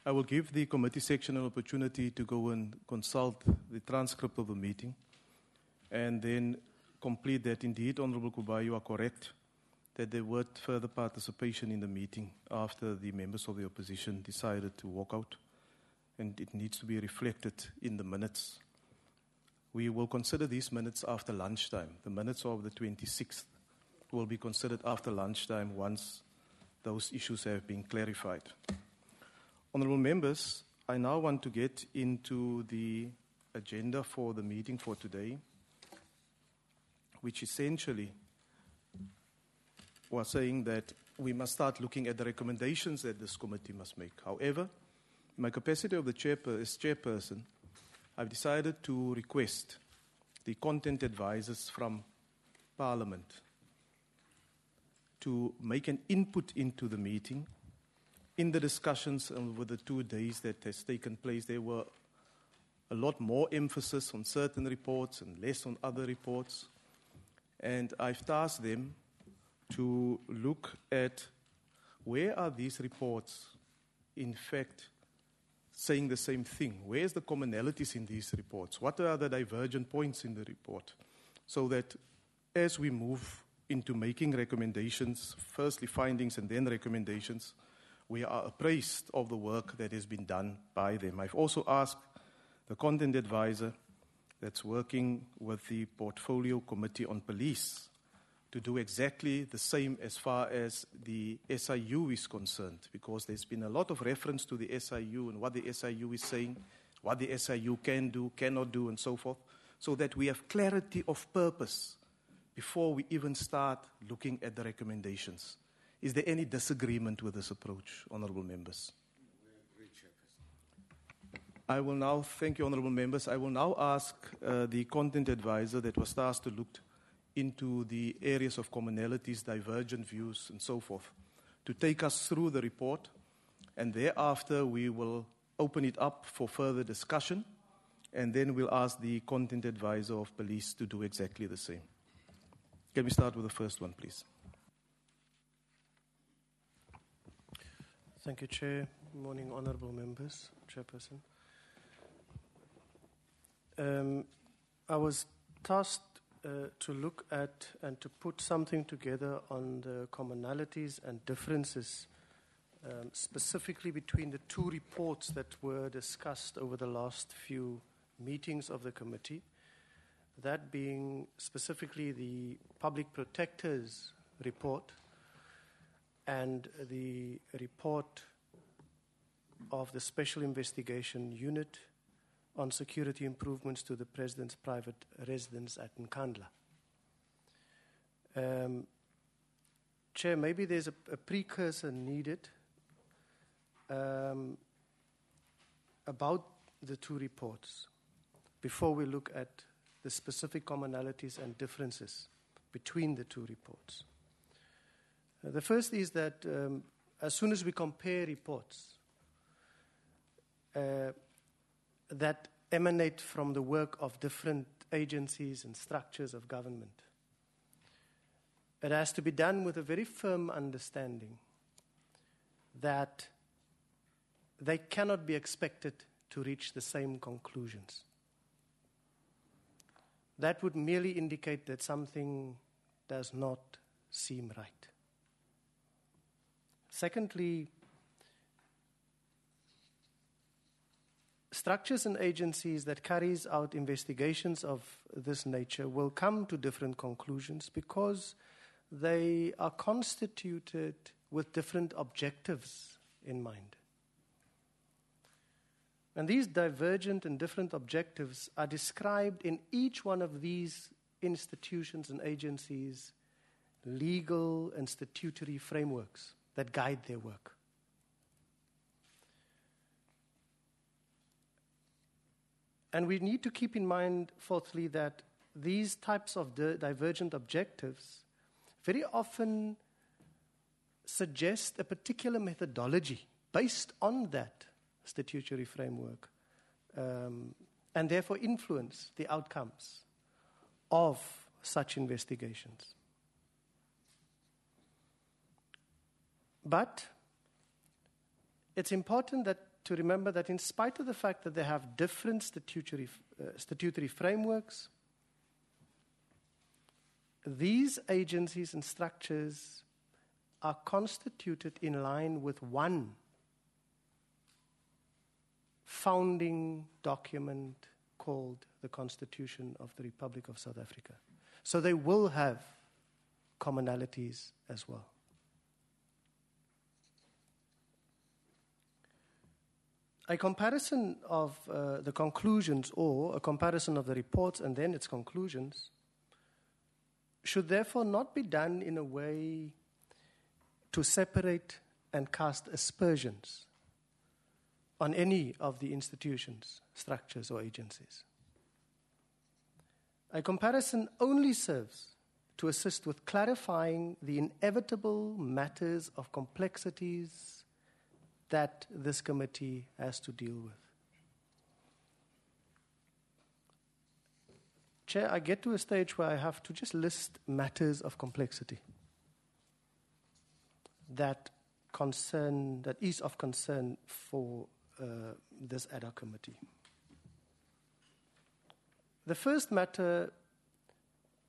I will give the committee section an opportunity to go and consult the transcript of the meeting and then complete that. Indeed, Honourable Kubai, you are correct that there was further participation in the meeting after the members of the opposition decided to walk out, and it needs to be reflected in the minutes. We will consider these minutes after lunchtime. The minutes of the 26th will be considered after lunchtime once those issues have been clarified. Honourable members, I now want to get into the agenda for the meeting for today, which essentially was saying that we must start looking at the recommendations that this committee must make. However, in my capacity of the chairperson, I've decided to request the content advisors from Parliament to make an input into the meeting. In the discussions over the 2 days that has taken place, there were a lot more emphasis on certain reports and less on other reports. And I've tasked them to look at where are these reports, in fact, saying the same thing. Where's the commonalities in these reports? What are the divergent points in the report? So that as we move into making recommendations, firstly findings and then recommendations, we are appraised of the work that has been done by them. I've also asked the content advisor that's working with the Portfolio Committee on Police to do exactly the same as far as the SIU is concerned, because there's been a lot of reference to the SIU and what the SIU is saying, what the SIU can do, cannot do, and so forth, so that we have clarity of purpose before we even start looking at the recommendations. Is there any disagreement with this approach, honourable members? We agree, Chairperson. I will now, thank you, honourable members, I will now ask the content advisor that was tasked to look into the areas of commonalities, divergent views, and so forth, to take us through the report, and thereafter we will open it up for further discussion, and then we'll ask the content advisor of police to do exactly the same. Can we start with the first one, please? Thank you, Chair. Good morning, honourable members, Chairperson. I was tasked to look at and to put something together on the commonalities and differences, specifically between the 2 reports that were discussed over the last few meetings of the committee, that being specifically the Public Protector's report and the report of the Special Investigation Unit on security improvements to the President's private residence at Nkandla. Chair, maybe there's a precursor needed about the 2 reports before we look at the specific commonalities and differences between the 2 reports. The first is that as soon as we compare reports that emanate from the work of different agencies and structures of government, it has to be done with a very firm understanding that they cannot be expected to reach the same conclusions. That would merely indicate that something does not seem right. Secondly, structures and agencies that carries out investigations of this nature will come to different conclusions because they are constituted with different objectives in mind. And these divergent and different objectives are described in each one of these institutions and agencies' legal and statutory frameworks that guide their work. And we need to keep in mind, fourthly, that these types of divergent objectives very often suggest a particular methodology based on that statutory framework, and therefore influence the outcomes of such investigations. But it's important that to remember that in spite of the fact that they have different statutory frameworks, these agencies and structures are constituted in line with one founding document called the Constitution of the Republic of South Africa. So they will have commonalities as well. A comparison of the conclusions, or a comparison of the reports and then its conclusions, should therefore not be done in a way to separate and cast aspersions on any of the institutions, structures, or agencies. A comparison only serves to assist with clarifying the inevitable matters of complexities that this committee has to deal with. Chair, I get to a stage where I have to just list matters of complexity that is of concern for this ad hoc committee. The first matter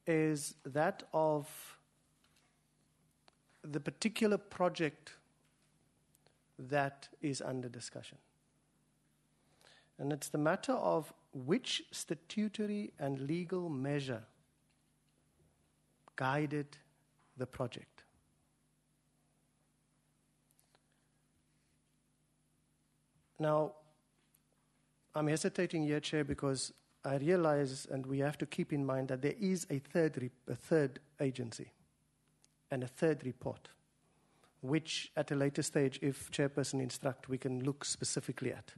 is that of the particular project that is under discussion. And it's the matter of which statutory and legal measure guided the project. Now, I'm hesitating here, Chair, because I realize, and we have to keep in mind, that there is a third agency and a third report, which at a later stage, if Chairperson instruct, we can look specifically at.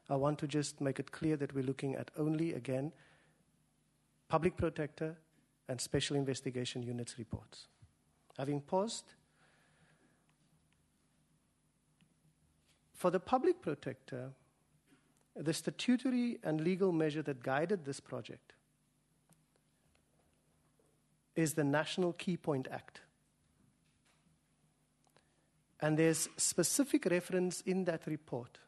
I want to just make it clear that we're looking at only, again, Public Protector and Special Investigation Units reports. Having paused, for the Public Protector, the statutory and legal measure that guided this project is the National Key Point Act. And there's specific reference in that report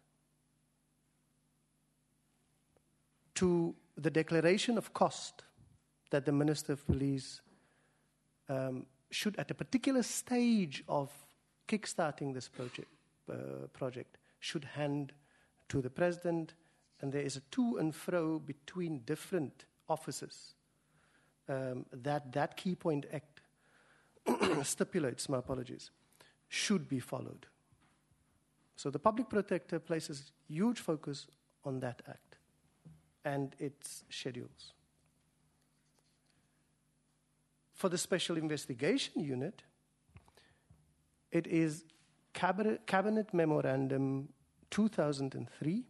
to the declaration of cost that the Minister of Police should, at a particular stage of kickstarting this project, should hand to the President, and there is a to and fro between different offices that Key Point Act stipulates, my apologies, should be followed. So the Public Protector places huge focus on that act and its schedules. For the Special Investigation Unit, it is Cabinet Memorandum 2003.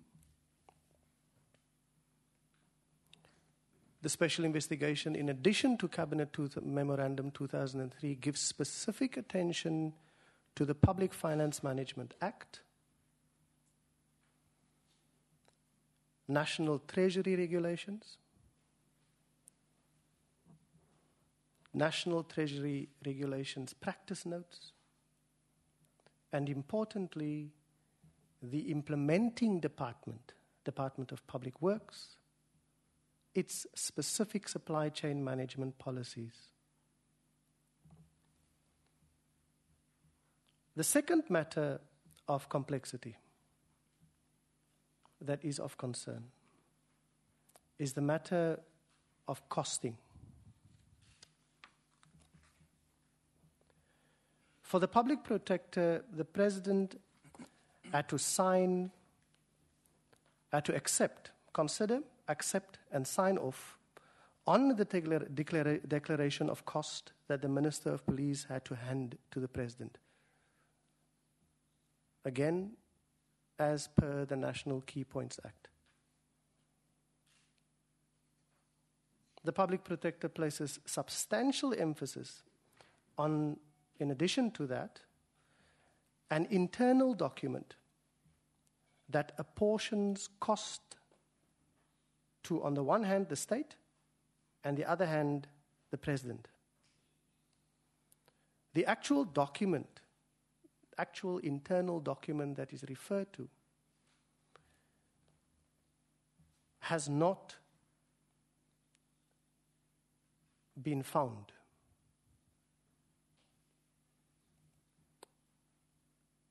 The special investigation, in addition to Cabinet Memorandum 2003, gives specific attention to the Public Finance Management Act, National Treasury Regulations, National Treasury Regulations Practice Notes, and importantly, the implementing department, Department of Public Works, its specific supply chain management policies. The second matter of complexity that is of concern is the matter of costing. For the Public Protector, the President had to accept, consider, accept, and sign off on the declaration of cost that the Minister of Police had to hand to the President. Again, as per the National Key Points Act. The Public Protector places substantial emphasis on, in addition to that, an internal document that apportions cost to, on the one hand, the state, and the other hand, the President. The actual internal document that is referred to has not been found.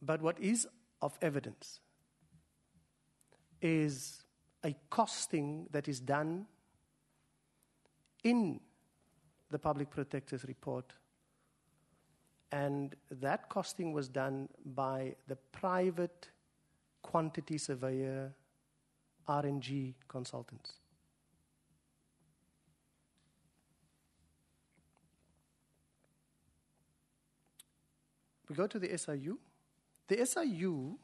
But what is of evidence is a costing that is done in the Public Protector's report, and that costing was done by the private quantity surveyor RNG consultants. We go to the SIU. The SIU,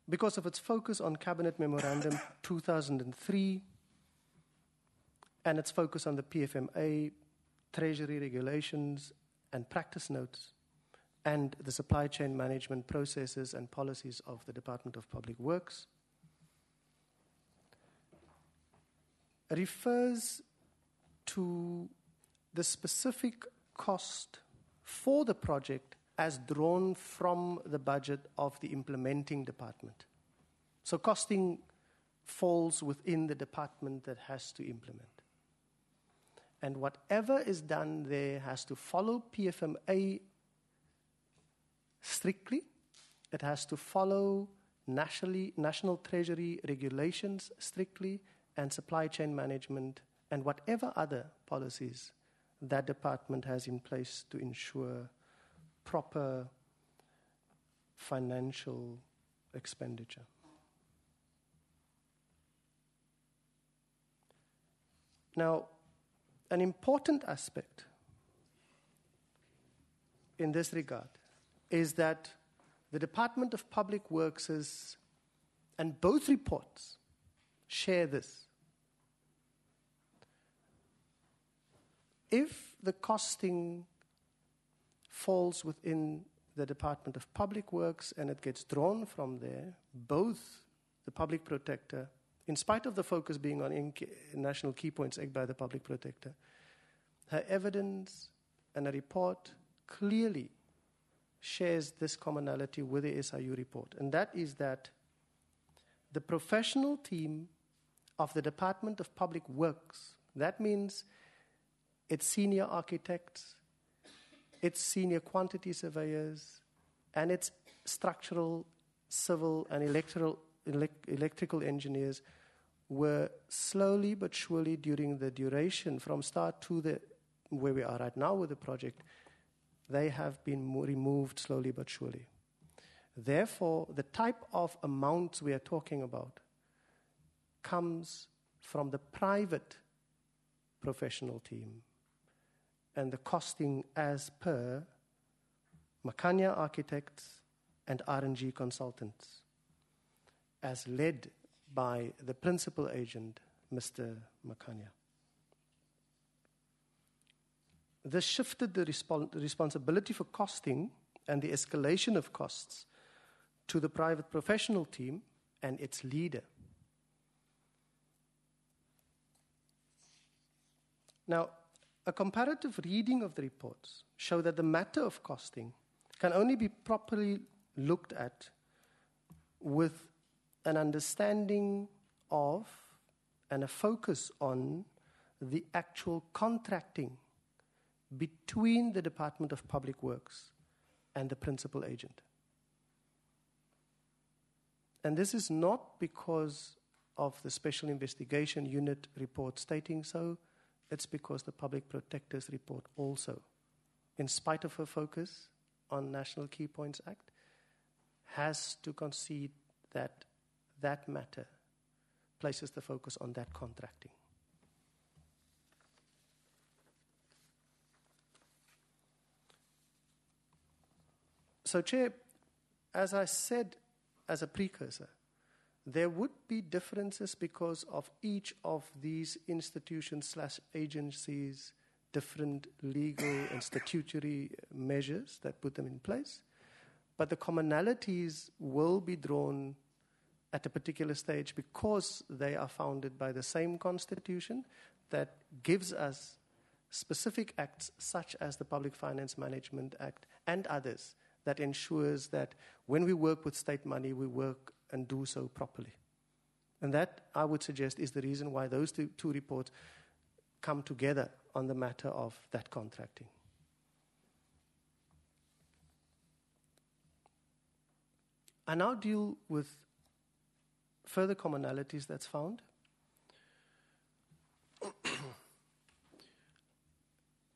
because of its focus on Cabinet Memorandum 2003 and its focus on the PFMA, Treasury regulations and practice notes, and the supply chain management processes and policies of the Department of Public Works, refers to the specific cost for the project as drawn from the budget of the implementing department. So costing falls within the department that has to implement. And whatever is done there has to follow PFMA strictly. It has to follow national treasury regulations strictly, and supply chain management, and whatever other policies that department has in place to ensure proper financial expenditure. Now, an important aspect in this regard is that the Department of Public Works is, and both reports share this. If the costing falls within the Department of Public Works and it gets drawn from there, both the Public Protector, in spite of the focus being on National Key Points Act by the Public Protector, her evidence and a report clearly shares this commonality with the SIU report, and that is that the professional team of the Department of Public Works, that means its senior architects, its senior quantity surveyors, and its structural, civil, and electrical engineers were slowly but surely during the duration from start to where we are right now with the project, they have been removed slowly but surely. Therefore, the type of amounts we are talking about comes from the private professional team, and the costing as per Makanya Architects and RNG Consultants, as led by the principal agent, Mr. Makanya. This shifted the responsibility for costing and the escalation of costs to the private professional team and its leader. Now, a comparative reading of the reports show that the matter of costing can only be properly looked at with an understanding of and a focus on the actual contracting between the Department of Public Works and the principal agent. And this is not because of the Special Investigation Unit report stating so. It's because the Public Protector's report also, in spite of her focus on National Key Points Act, has to concede that that matter places the focus on that contracting. So, Chair, as I said as a precursor, there would be differences because of each of these institutions/agencies, different legal and statutory measures that put them in place. But the commonalities will be drawn at a particular stage because they are founded by the same constitution that gives us specific acts such as the Public Finance Management Act and others that ensures that when we work with state money, we work and do so properly. And that, I would suggest, is the reason why those two reports come together on the matter of that contracting. I now deal with further commonalities that's found.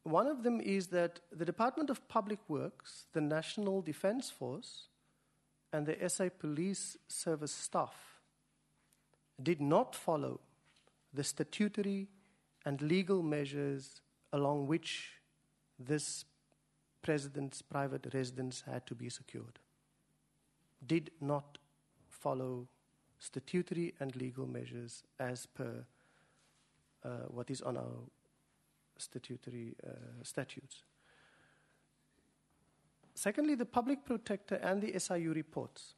One of them is that the Department of Public Works, the National Defence Force, and the SA Police Service staff did not follow the statutory and legal measures along which this president's private residence had to be secured. Did not follow statutory and legal measures as per what is on our statutory statutes. Secondly, the Public Protector and the SIU reports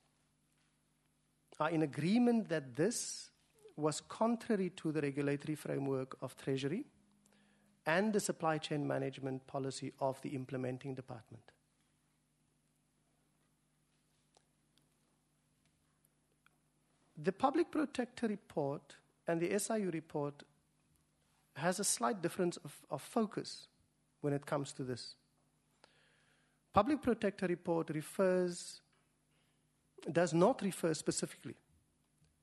are in agreement that this was contrary to the regulatory framework of Treasury and the supply chain management policy of the implementing department. The Public Protector report and the SIU report has a slight difference of focus when it comes to this. Public Protector report does not refer specifically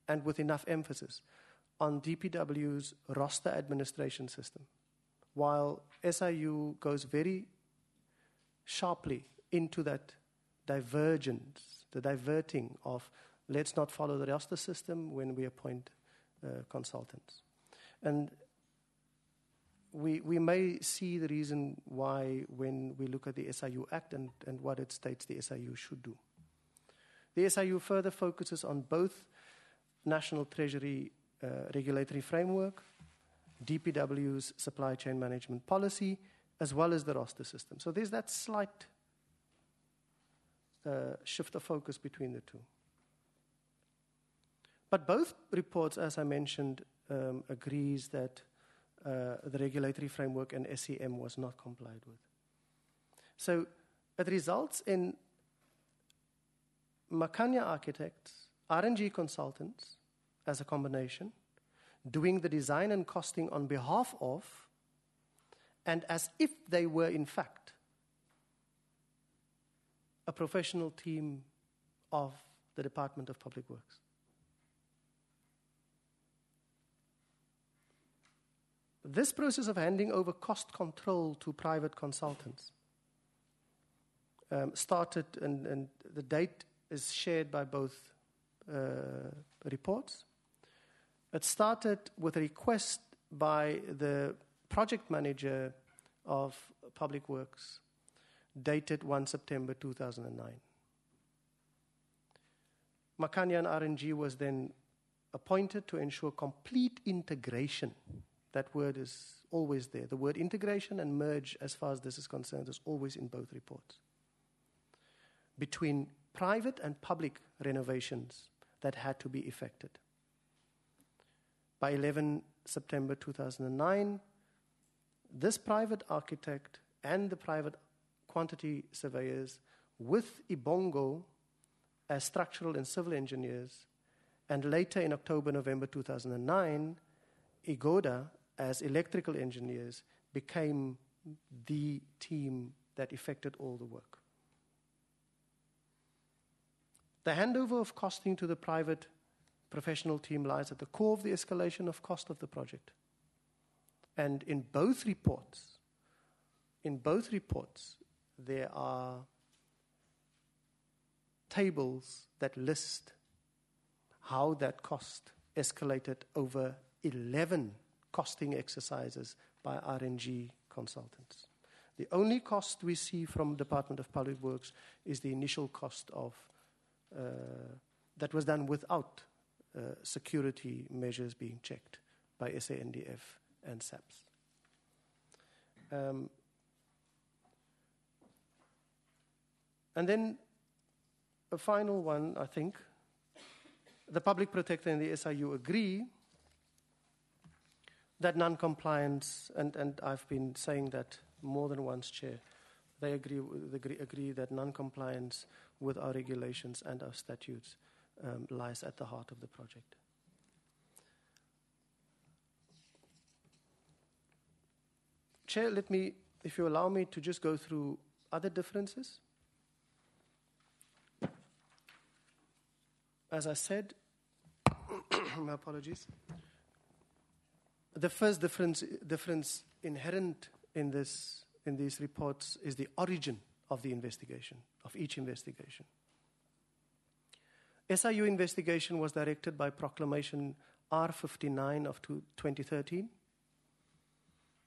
and with enough emphasis on DPW's roster administration system, while SIU goes very sharply into that divergence, the diverting of let's not follow the roster system when we appoint consultants. And we may see the reason why when we look at the SIU Act and what it states the SIU should do. The SIU further focuses on both National Treasury regulatory framework, DPW's supply chain management policy, as well as the roster system. So there's that slight shift of focus between the two. But both reports, as I mentioned, agrees that the regulatory framework and SEM was not complied with. So it results in Makanya architects, R&G consultants, as a combination, doing the design and costing on behalf of, and as if they were in fact a professional team of the Department of Public Works. This process of handing over cost control to private consultants started, and the date is shared by both reports. It started with a request by the project manager of Public Works, dated 1 September 2009. Makanya and RNG was then appointed to ensure complete integration. That word is always there. The word integration and merge, as far as this is concerned, is always in both reports. Between private and public renovations that had to be effected. By 11 September 2009, this private architect and the private quantity surveyors with Ibongo as structural and civil engineers, and later in October, November 2009, Igoda as electrical engineers became the team that effected all the work. The handover of costing to the private professional team lies at the core of the escalation of cost of the project. And in both reports, there are tables that list how that cost escalated over 11 costing exercises by RNG consultants. The only cost we see from Department of Public Works is the initial cost of that was done without security measures being checked by SANDF and SABC. And then a final one, I think. The Public Protector and the SIU agree that non-compliance, and I've been saying that more than once, Chair, they agree that non-compliance with our regulations and our statutes lies at the heart of the project. Chair, let me, if you allow me to just go through other differences. As I said, my apologies. The first difference inherent in these reports is the origin of the investigation, of each investigation. SIU investigation was directed by Proclamation R59 of 2013.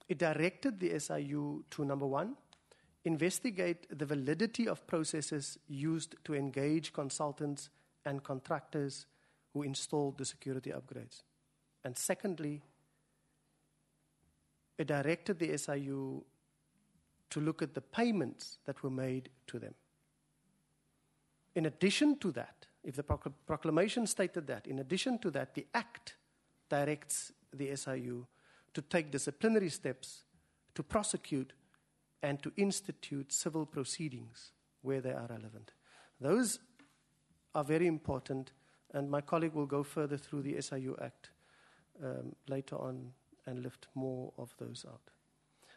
It directed the SIU to, number one, investigate the validity of processes used to engage consultants and contractors who installed the security upgrades. And secondly, it directed the SIU to look at the payments that were made to them. In addition to that, if the proclamation stated that, in addition to that, the Act directs the SIU to take disciplinary steps, to prosecute, and to institute civil proceedings where they are relevant. Those are very important, and my colleague will go further through the SIU Act later on and lift more of those out.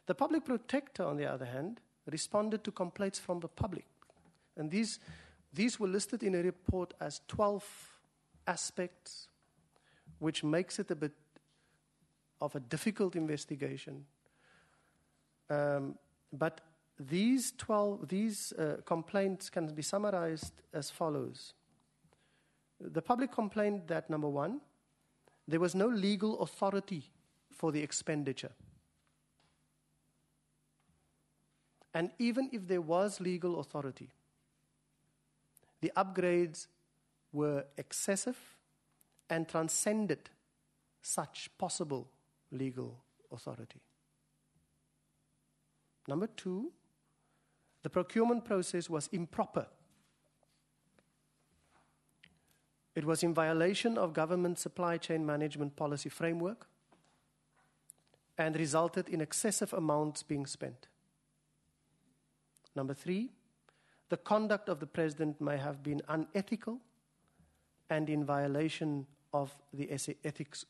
The public protector, on the other hand, responded to complaints from the public. And these were listed in a report as 12 aspects, which makes it a bit of a difficult investigation. But these complaints can be summarized as follows. The public complained that, number one, there was no legal authority for the expenditure. And even if there was legal authority, the upgrades were excessive and transcended such possible legal authority. Number two, the procurement process was improper. It was in violation of government supply chain management policy framework and resulted in excessive amounts being spent. Number three, the conduct of the president may have been unethical and in violation of the ethics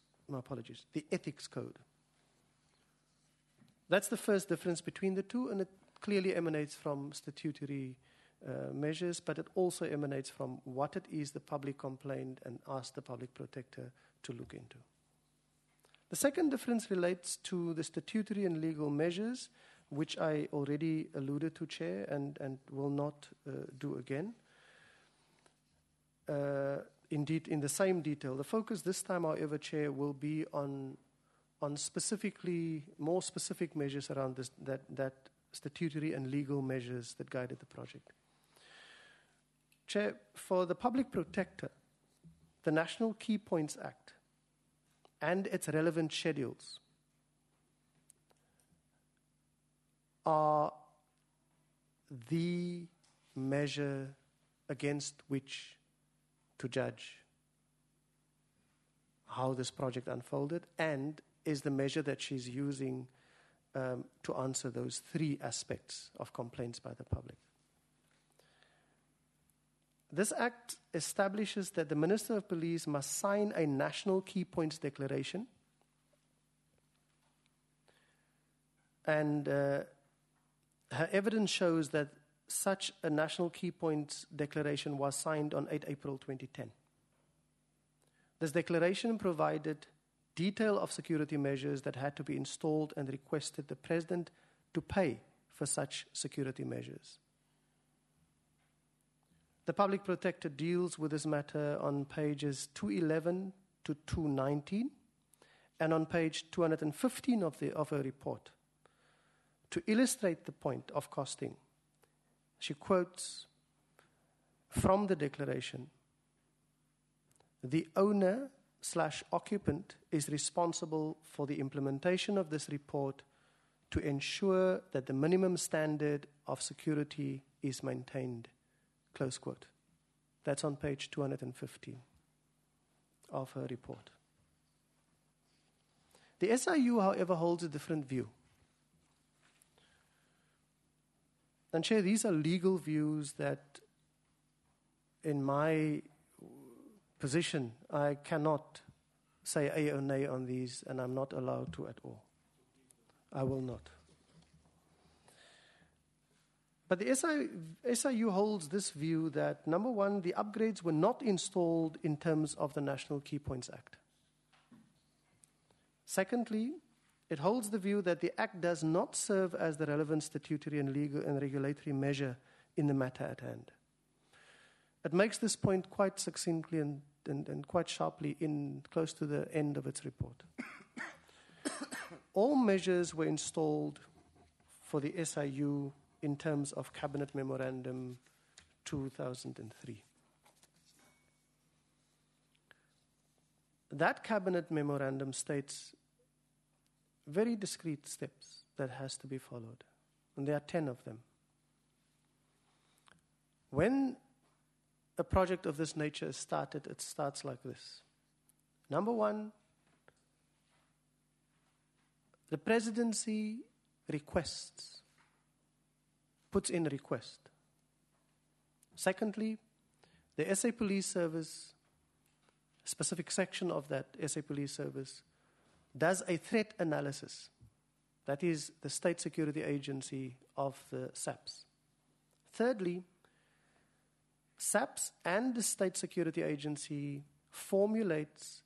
code. That's the first difference between the two, and it clearly emanates from statutory measures, but it also emanates from what it is the public complained and asked the public protector to look into. The second difference relates to the statutory and legal measures, which I already alluded to, Chair, and will not do again. Indeed, in the same detail. The focus this time, however, Chair, will be on specifically more specific measures around this, that statutory and legal measures that guided the project. Chair, for the public protector, the National Key Points Act and its relevant schedules are the measure against which to judge how this project unfolded, and is the measure that she's using to answer those three aspects of complaints by the public. This act establishes that the Minister of Police must sign a National Key Points Declaration, and her evidence shows that such a National Key Points Declaration was signed on 8 April 2010. This declaration provided detail of security measures that had to be installed and requested the President to pay for such security measures. The Public Protector deals with this matter on pages 211 to 219 and on page 215 of her report. To illustrate the point of costing, she quotes from the declaration, "The owner/occupant is responsible for the implementation of this report to ensure that the minimum standard of security is maintained." Close quote. That's on page 215 of her report. The SIU, however, holds a different view. And Chair, these are legal views that, in my position, I cannot say A or nay on these, and I'm not allowed to at all. I will not. But the SIU holds this view that, number one, the upgrades were not installed in terms of the National Key Points Act. Secondly, it holds the view that the Act does not serve as the relevant statutory and legal and regulatory measure in the matter at hand. It makes this point quite succinctly and quite sharply in close to the end of its report. All measures were installed for the SIU in terms of Cabinet Memorandum 2003. That Cabinet Memorandum states very discrete steps that has to be followed, and there are 10 of them. When a project of this nature is started, it starts like this. Number one, the presidency requests, puts in a request. Secondly, the SA Police Service, a specific section of that SA Police Service, does a threat analysis. That is the State Security Agency of the SAPS. Thirdly, SAPS and the State Security Agency formulates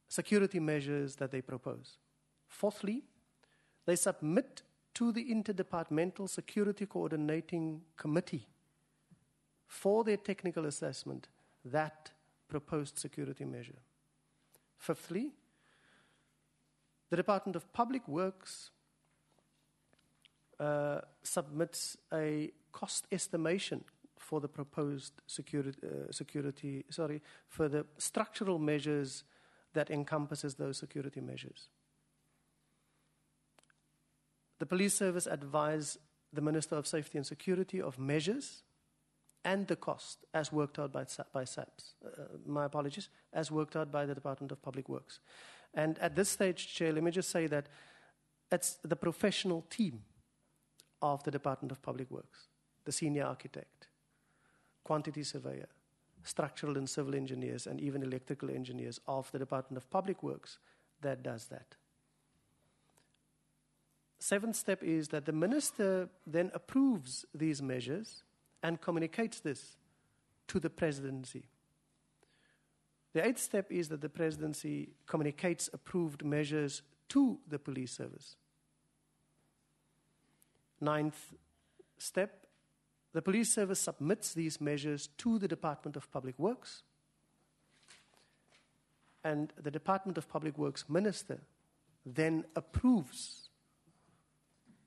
security measures that they propose. Fourthly, they submit to the Interdepartmental Security Coordinating Committee for their technical assessment that proposed security measure. Fifthly, the Department of Public Works submits a cost estimation for the proposed for the structural measures that encompasses those security measures. The police service advised the Minister of Safety and Security of measures and the cost as worked out by SAPS. As worked out by the Department of Public Works. And at this stage, Chair, let me just say that it's the professional team of the Department of Public Works, the senior architect, quantity surveyor, structural and civil engineers, and even electrical engineers of the Department of Public Works that does that. Seventh step is that the minister then approves these measures and communicates this to the presidency. The eighth step is that the presidency communicates approved measures to the police service. Ninth step, the police service submits these measures to the Department of Public Works, and the Department of Public Works minister then approves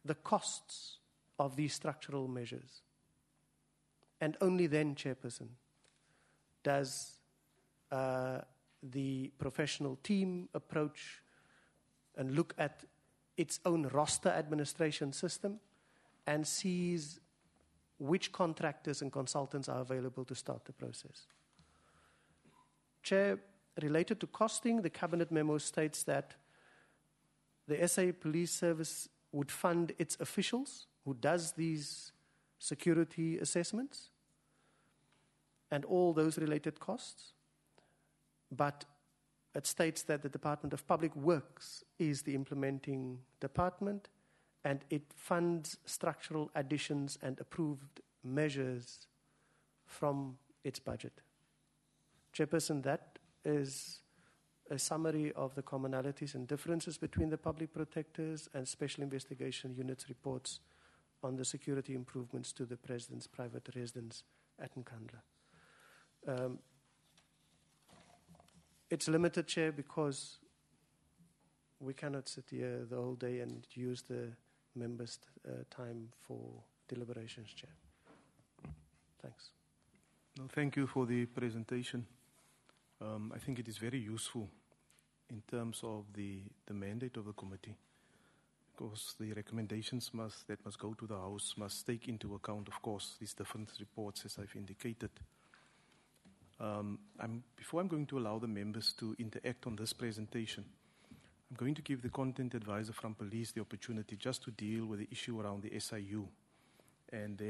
the costs of these structural measures. And only then, Chairperson, does the professional team approach and look at its own roster administration system and sees which contractors and consultants are available to start the process. Chair, related to costing, the Cabinet memo states that the SA Police Service would fund its officials who does these security assessments and all those related costs. But it states that the Department of Public Works is the implementing department and it funds structural additions and approved measures from its budget. Chairperson, that is a summary of the commonalities and differences between the public protectors and special investigation units reports on the security improvements to the President's private residence at Nkandla. It's limited, Chair, because we cannot sit here the whole day and use the members' time for deliberations, Chair. Thanks. No, thank you for the presentation. I think it is very useful in terms of the mandate of the committee, because the recommendations that must go to the House must take into account, of course, these different reports, as I've indicated. Before I'm going to allow the members to interact on this presentation, I'm going to give the content advisor from police the opportunity just to deal with the issue around the SIU and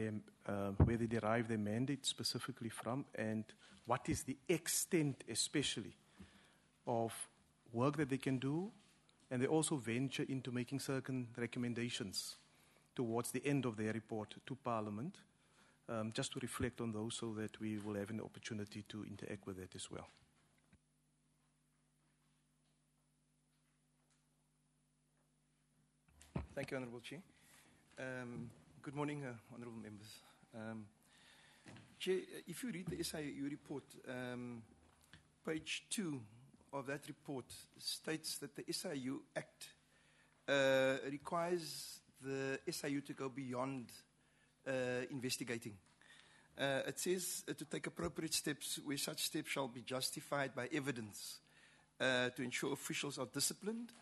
where they derive their mandate specifically from, and what is the extent especially of work that they can do, and they also venture into making certain recommendations towards the end of their report to Parliament, just to reflect on those so that we will have an opportunity to interact with that as well. Thank you, Honourable Chair. Good morning, Honourable Members. Chair, if you read the SIU report, page 2 of that report states that the SIU Act requires the SIU to go beyond investigating. It says to take appropriate steps where such steps shall be justified by evidence to ensure officials are disciplined,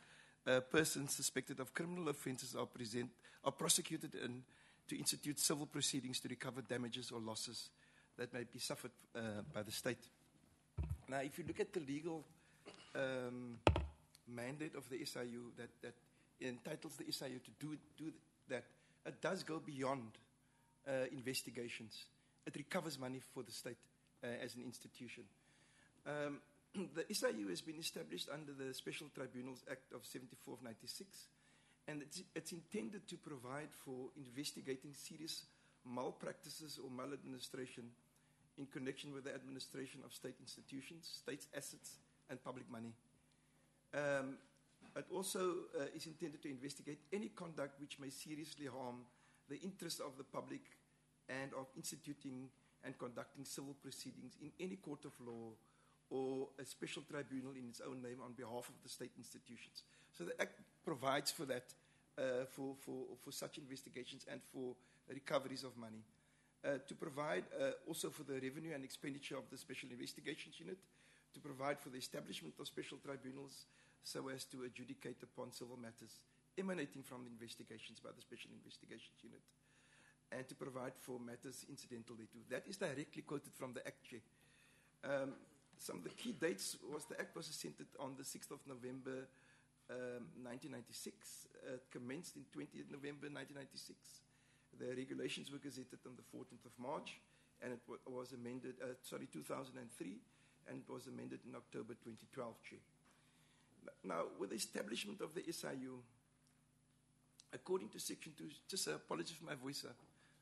persons suspected of criminal offences are prosecuted, and to institute civil proceedings to recover damages or losses that may be suffered by the state. Now, if you look at the legal mandate of the SIU that entitles the SIU to do that, it does go beyond investigations. It recovers money for the state as an institution. The SIU has been established under the Special Tribunals Act of 74 of 96, and it's intended to provide for investigating serious malpractices or maladministration in connection with the administration of state institutions, state assets, and public money. It also is intended to investigate any conduct which may seriously harm the interests of the public and of instituting and conducting civil proceedings in any court of law or a special tribunal in its own name on behalf of the state institutions. So the Act provides for that, for such investigations and for recoveries of money. To provide also for the revenue and expenditure of the Special Investigations Unit, to provide for the establishment of special tribunals so as to adjudicate upon civil matters emanating from the investigations by the Special Investigations Unit, and to provide for matters incidental thereto. That is directly quoted from the Act, Chair. Some of the key dates was the Act was assented on the 6th of November 1996. It commenced in 20th November 1996. The regulations were gazetted on the 14th of March, and it was amended, 2003, and it was amended in October 2012, Chair. Now, with the establishment of the SIU, according to Section 2, just apologies for my voice,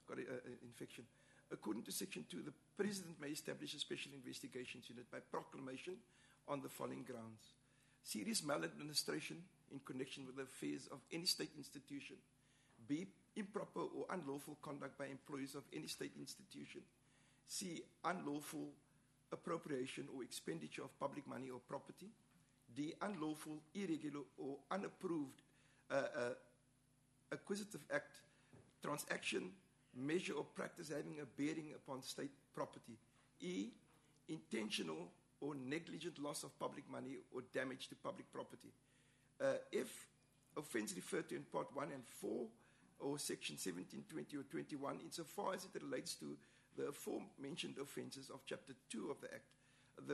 got an infection. According to Section 2, the President may establish a Special Investigations Unit by proclamation on the following grounds: serious maladministration in connection with the affairs of any state institution, B, improper or unlawful conduct by employees of any state institution, C, unlawful appropriation or expenditure of public money or property, D, unlawful, irregular, or unapproved acquisitive act, transaction, measure, or practice having a bearing upon state property, E, intentional or negligent loss of public money or damage to public property, F, offence referred to in Part 1 and 4, or Section 17, 20, or 21, insofar as it relates to the aforementioned offences of Chapter 2 of the Act, of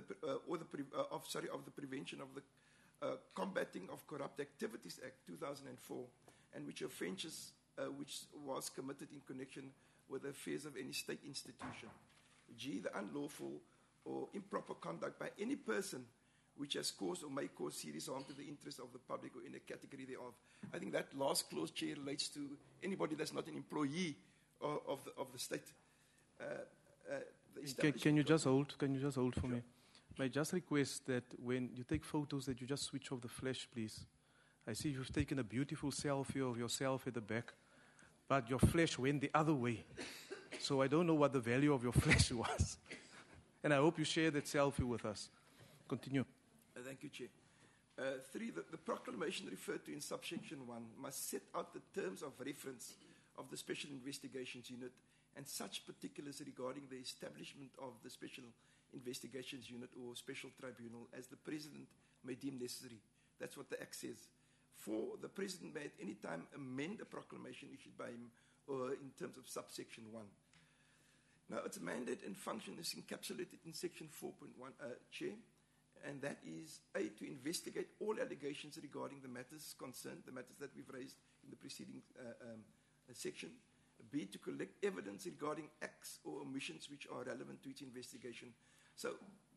the Prevention of the Combating of Corrupt Activities Act 2004, and which offences which was committed in connection with the affairs of any state institution. G, the unlawful or improper conduct by any person which has caused or may cause serious harm to the interests of the public or in a category thereof. I think that last clause, Chair, relates to anybody that's not an employee of the state. Can you just hold? Can you just hold for Sure. me? May I just request that when you take photos that you just switch off the flash, please. I see you've taken a beautiful selfie of yourself at the back, but your flash went the other way. So I don't know what the value of your flash was. And I hope you share that selfie with us. Continue. Thank you, Chair. 3, the proclamation referred to in subsection 1 must set out the terms of reference of the Special Investigations Unit and such particulars regarding the establishment of the Special Investigations Unit or Special Tribunal as the President may deem necessary. That's what the Act says. 4, the President may at any time amend a proclamation issued by him or in terms of subsection 1. Now, its mandate and function is encapsulated in Section 4.1, Chair, and that is, A, to investigate all allegations regarding the matters concerned, the matters that we've raised in the preceding section. B, to collect evidence regarding acts or omissions which are relevant to its investigation. So,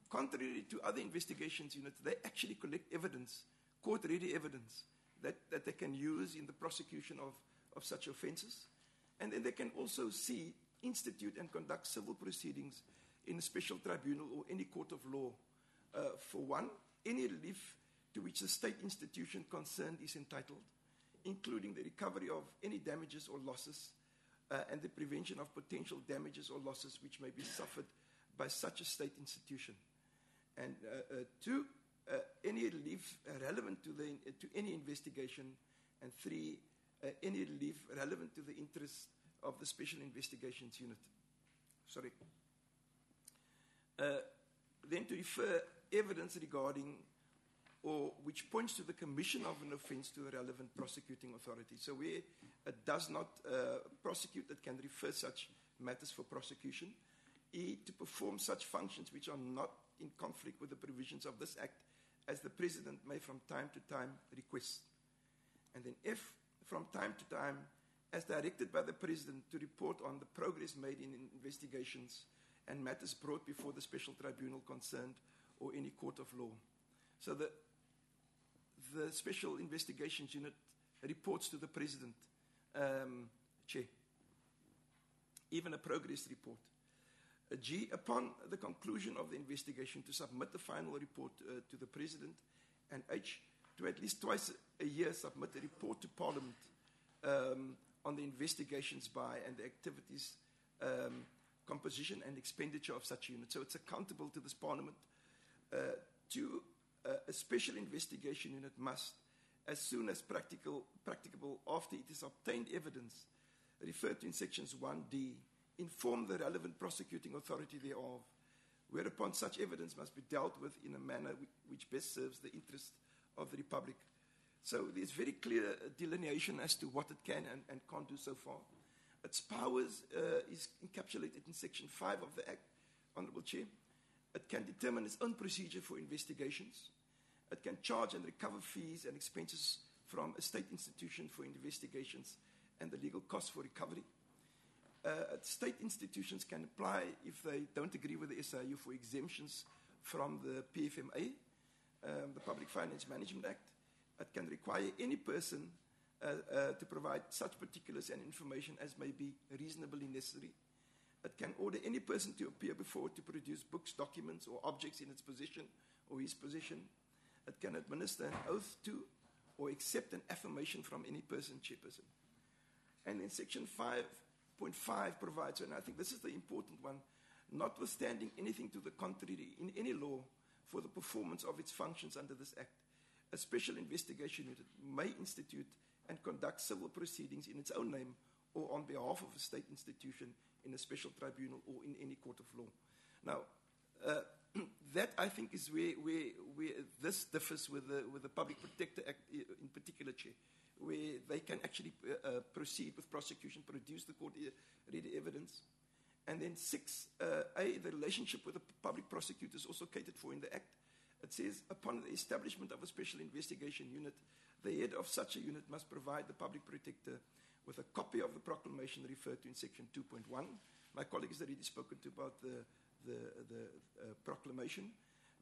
contrary to other investigations units, they actually collect evidence, court-ready evidence, that they can use in the prosecution of such offences. And then they can also see, institute and conduct civil proceedings in a special tribunal or any court of law for one, any relief to which the state institution concerned is entitled, including the recovery of any damages or losses and the prevention of potential damages or losses which may be suffered by such a state institution. And two, any relief relevant to any investigation. And three, any relief relevant to the interests of the Special Investigations Unit. Sorry. Then to refer evidence regarding or which points to the commission of an offence to a relevant prosecuting authority. So where it does not prosecute, it can refer such matters for prosecution. E, to perform such functions which are not in conflict with the provisions of this Act, as the President may from time to time request. And then F, from time to time, as directed by the President, to report on the progress made in investigations and matters brought before the special tribunal concerned or any court of law. So the Special Investigations Unit reports to the President, Chair, even a progress report. G, upon the conclusion of the investigation, to submit the final report to the President. And H, to at least twice a year submit a report to Parliament on the investigations by and the activities, composition and expenditure of such units. So it's accountable to this Parliament. Two, a special investigation unit must, as soon as practicable after it is obtained evidence, referred to in sections 1D, inform the relevant prosecuting authority thereof, whereupon such evidence must be dealt with in a manner which best serves the interest of the Republic. So there's very clear delineation as to what it can and can't do so far. Its powers is encapsulated in Section 5 of the Act, Honourable Chair. It can determine its own procedure for investigations. It can charge and recover fees and expenses from a state institution for investigations and the legal costs for recovery. State institutions can apply, if they don't agree with the SIU, for exemptions from the PFMA, the Public Finance Management Act. It can require any person to provide such particulars and information as may be reasonably necessary. It can order any person to appear before it to produce books, documents, or objects in its possession or his possession. It can administer an oath to or accept an affirmation from any person, chairperson. And then Section 5.5 provides, and I think this is the important one, notwithstanding anything to the contrary in any law for the performance of its functions under this Act, a special investigation unit may institute and conduct civil proceedings in its own name or on behalf of a state institution in a special tribunal or in any court of law. Now, that I think is where this differs with the Public Protector Act in particular, Chair, where they can actually proceed with prosecution, produce the court-ready evidence. And then 6A, the relationship with the public prosecutor is also catered for in the Act. It says, upon the establishment of a special investigation unit, the head of such a unit must provide the public protector with a copy of the proclamation referred to in Section 2.1. My colleague has already spoken to about the proclamation.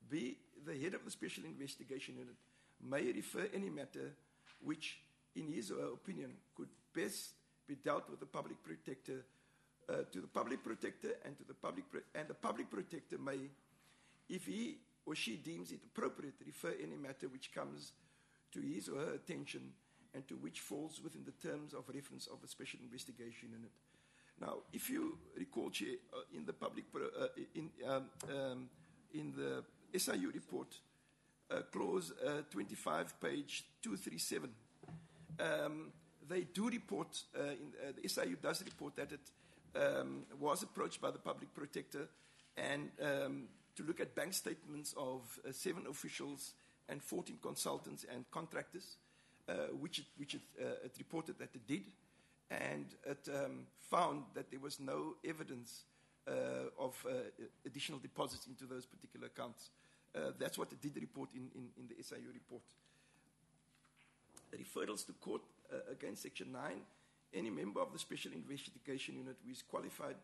B, the head of the special investigation unit may refer any matter which, in his or her opinion, could best be dealt with the public protector to the public protector and to the public protector may, if he or she deems it appropriate, refer any matter which comes to his or her attention and to which falls within the terms of reference of a special investigation unit. Now, if you recall, Chair, in the in the SIU report, clause 25, page 237, they do report, the SIU does report that it was approached by the public protector and to look at bank statements of 7 officials and 14 consultants and contractors, which it reported that it did, and it found that there was no evidence of additional deposits into those particular accounts. That's what it did report in the SIU report. Referrals to court, again, Section 9, any member of the Special Investigation Unit who is qualified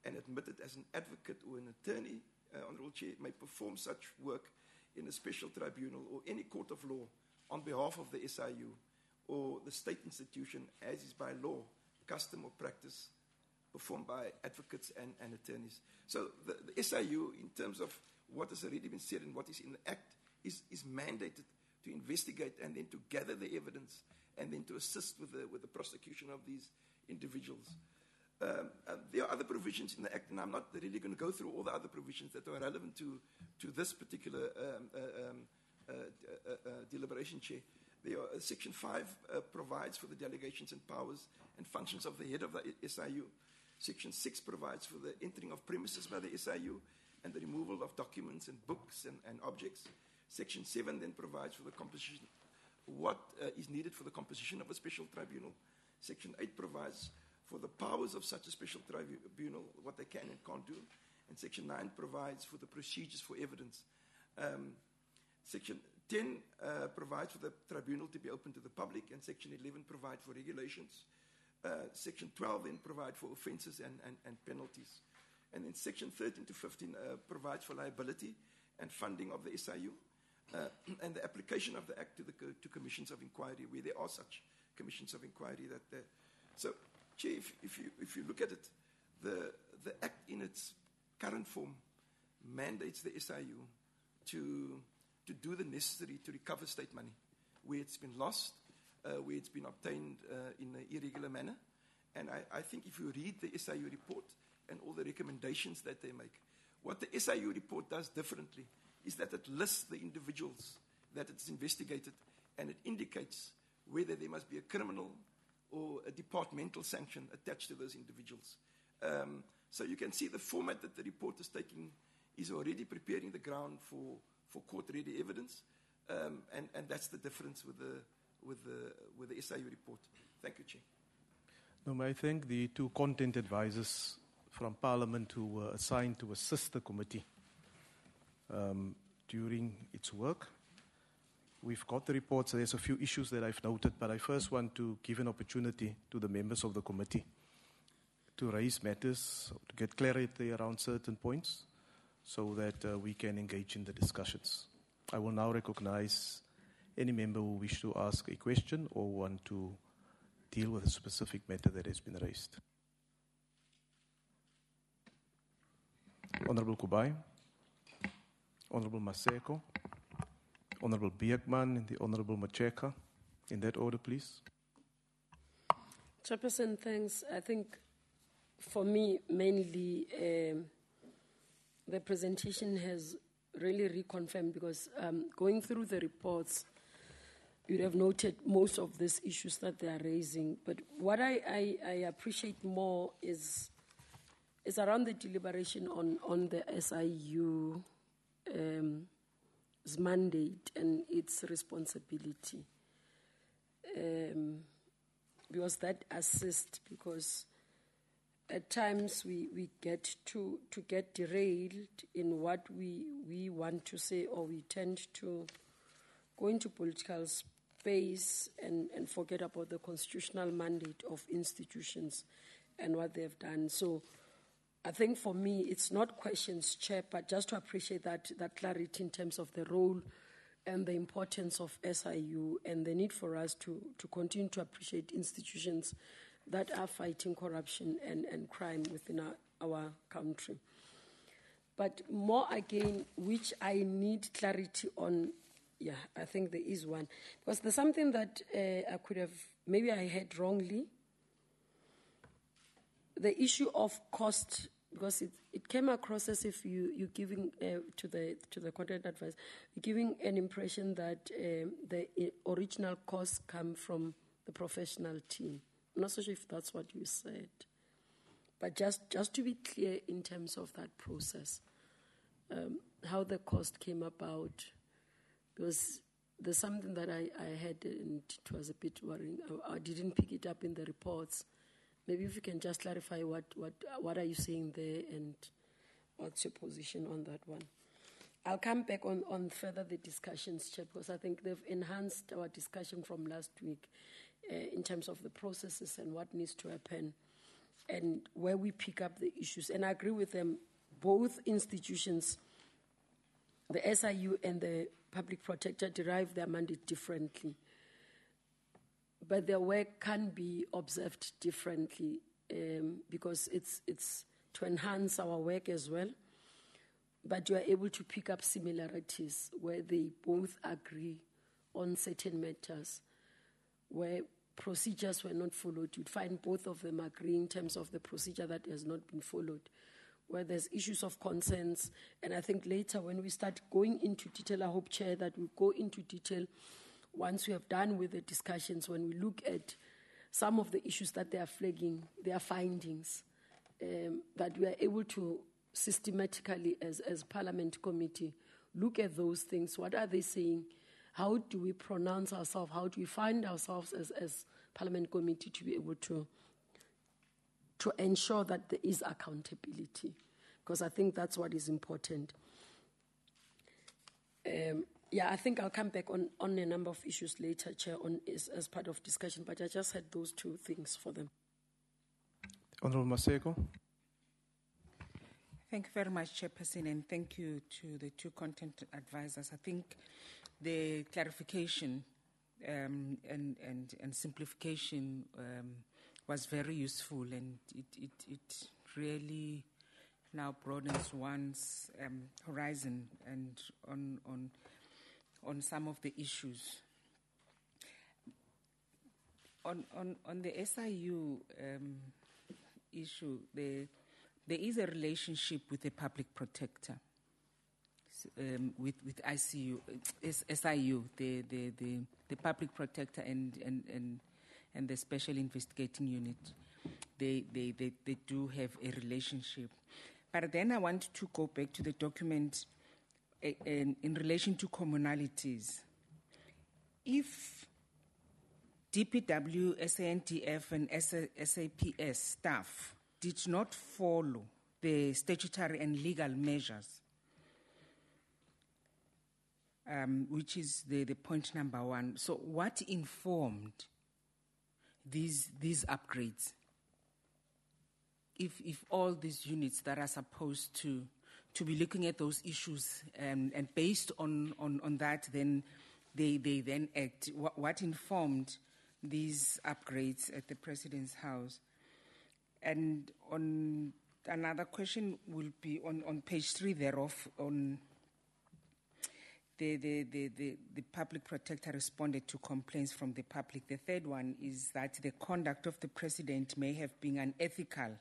and admitted as an advocate or an attorney, Honourable Chair, may perform such work in a special tribunal or any court of law on behalf of the SIU or the state institution, as is by law, custom or practice performed by advocates and attorneys. So the SIU, in terms of what has already been said and what is in the Act, is mandated to investigate and then to gather the evidence and then to assist with the prosecution of these individuals. There are other provisions in the Act, and I'm not really going to go through all the other provisions that are relevant to this particular deliberation, Chair. Section 5 provides for the delegations and powers and functions of the head of the SIU. Section 6 provides for the entering of premises by the SIU and the removal of documents and books and objects. Section 7 then provides for the composition, what is needed for the composition of a special tribunal. Section 8 provides for the powers of such a special tribunal, what they can and can't do. And Section 9 provides for the procedures for evidence. Section 10 provides for the tribunal to be open to the public, and Section 11 provides for regulations. Section 12 then provides for offences and penalties. And then Section 13 to 15 provides for liability and funding of the SIU, and the application of the Act to commissions of inquiry, where there are such commissions of inquiry. So, Chair, if you look at it, the Act in its current form mandates the SIU to do the necessary to recover state money, where it's been lost, where it's been obtained in an irregular manner. And I think if you read the SIU report and all the recommendations that they make, what the SIU report does differently is that it lists the individuals that it's investigated, and it indicates whether there must be a criminal or a departmental sanction attached to those individuals. So you can see the format that the report is taking is already preparing the ground for court-ready evidence, and that's the difference with the SIU report. Thank you, Chair. No, may I thank the two content advisors from Parliament who were assigned to assist the committee during its work. We've got the reports. There's a few issues that I've noted, but I first want to give an opportunity to the members of the committee to raise matters, to get clarity around certain points, so that we can engage in the discussions. I will now recognize any member who wish to ask a question or want to deal with a specific matter that has been raised. Honorable Kubai, Honorable Maseko, Honorable Biekman, and the Honorable Macheka. In that order, please. Chairperson, thanks. I think for me, mainly, the presentation has really reconfirmed, because going through the reports, you'd have noted most of these issues that they are raising. But what I appreciate more is around the deliberation on the SIU mandate and its responsibility. Because that assists, because at times we get to get derailed in what we want to say, or we tend to go into political space and forget about the constitutional mandate of institutions and what they've done. So I think for me, it's not questions, Chair, but just to appreciate that clarity in terms of the role and the importance of SIU and the need for us to continue to appreciate institutions that are fighting corruption and crime within our country. But more again, which I need clarity on, I think there is one. Because there's something that I could have, maybe I heard wrongly. The issue of cost, because it came across as if you're giving to the content advice, you're giving an impression that the original costs come from the professional team. I'm not so sure if that's what you said. But just to be clear in terms of that process, how the cost came about, because there's something that I had and it was a bit worrying. I didn't pick it up in the reports. Maybe if you can just clarify what are you saying there and what's your position on that one. I'll come back on further the discussions, Chair, because I think they've enhanced our discussion from last week in terms of the processes and what needs to happen and where we pick up the issues. And I agree with them, both institutions, the SIU and the Public Protector, derive their mandate differently. but their work can be observed differently because it's to enhance our work as well. But you are able to pick up similarities where they both agree on certain matters, where procedures were not followed. You'd find both of them agree in terms of the procedure that has not been followed, where there's issues of concerns. And I think later when we start going into detail, I hope, Chair, that we go into detail once we have done with the discussions, when we look at some of the issues that they are flagging, their findings, that we are able to systematically, as Parliament Committee, look at those things. What are they saying? How do we pronounce ourselves? How do we find ourselves as Parliament Committee to be able to ensure that there is accountability? Because I think that's what is important. I think I'll come back on a number of issues later, Chair, as part of discussion, but I just had those two things for them. Honourable Maseko. Thank you very much, Chairperson, and thank you to the two content advisors. I think the clarification and simplification was very useful, and it really now broadens one's horizon and on some of the issues. On the SIU issue, there is a relationship with the public protector, with SIU, the public protector and the special investigating unit. They do have a relationship. But then I want to go back to the document in relation to commonalities. If DPW, SANDF, and SAPS staff did not follow the statutory and legal measures, which is the point number one. So what informed these upgrades? If all these units that are supposed to be looking at those issues and based on that, then they then act. What informed these upgrades at the President's House? And on another question will be on page 3 thereof, on the public protector responded to complaints from the public. The third one is that the conduct of the President may have been unethical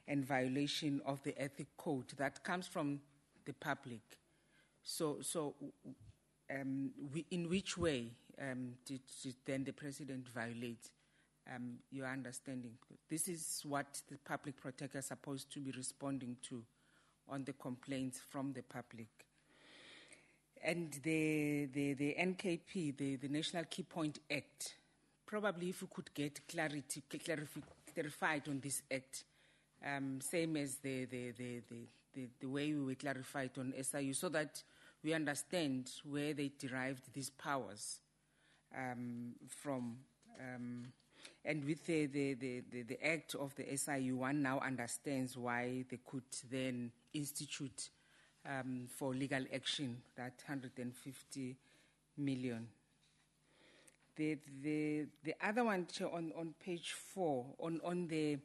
and violation of the ethic code. That comes from the public. So in which way did then the President violate your understanding? This is what the public protector is supposed to be responding to on the complaints from the public. And the NKP, the National Key Point Act, probably if we could get clarified on this act, same as the way we were clarified on SIU, so that we understand where they derived these powers from. And with the act of the SIU, one now understands why they could then institute for legal action that 150 million. The other one on page 4 on the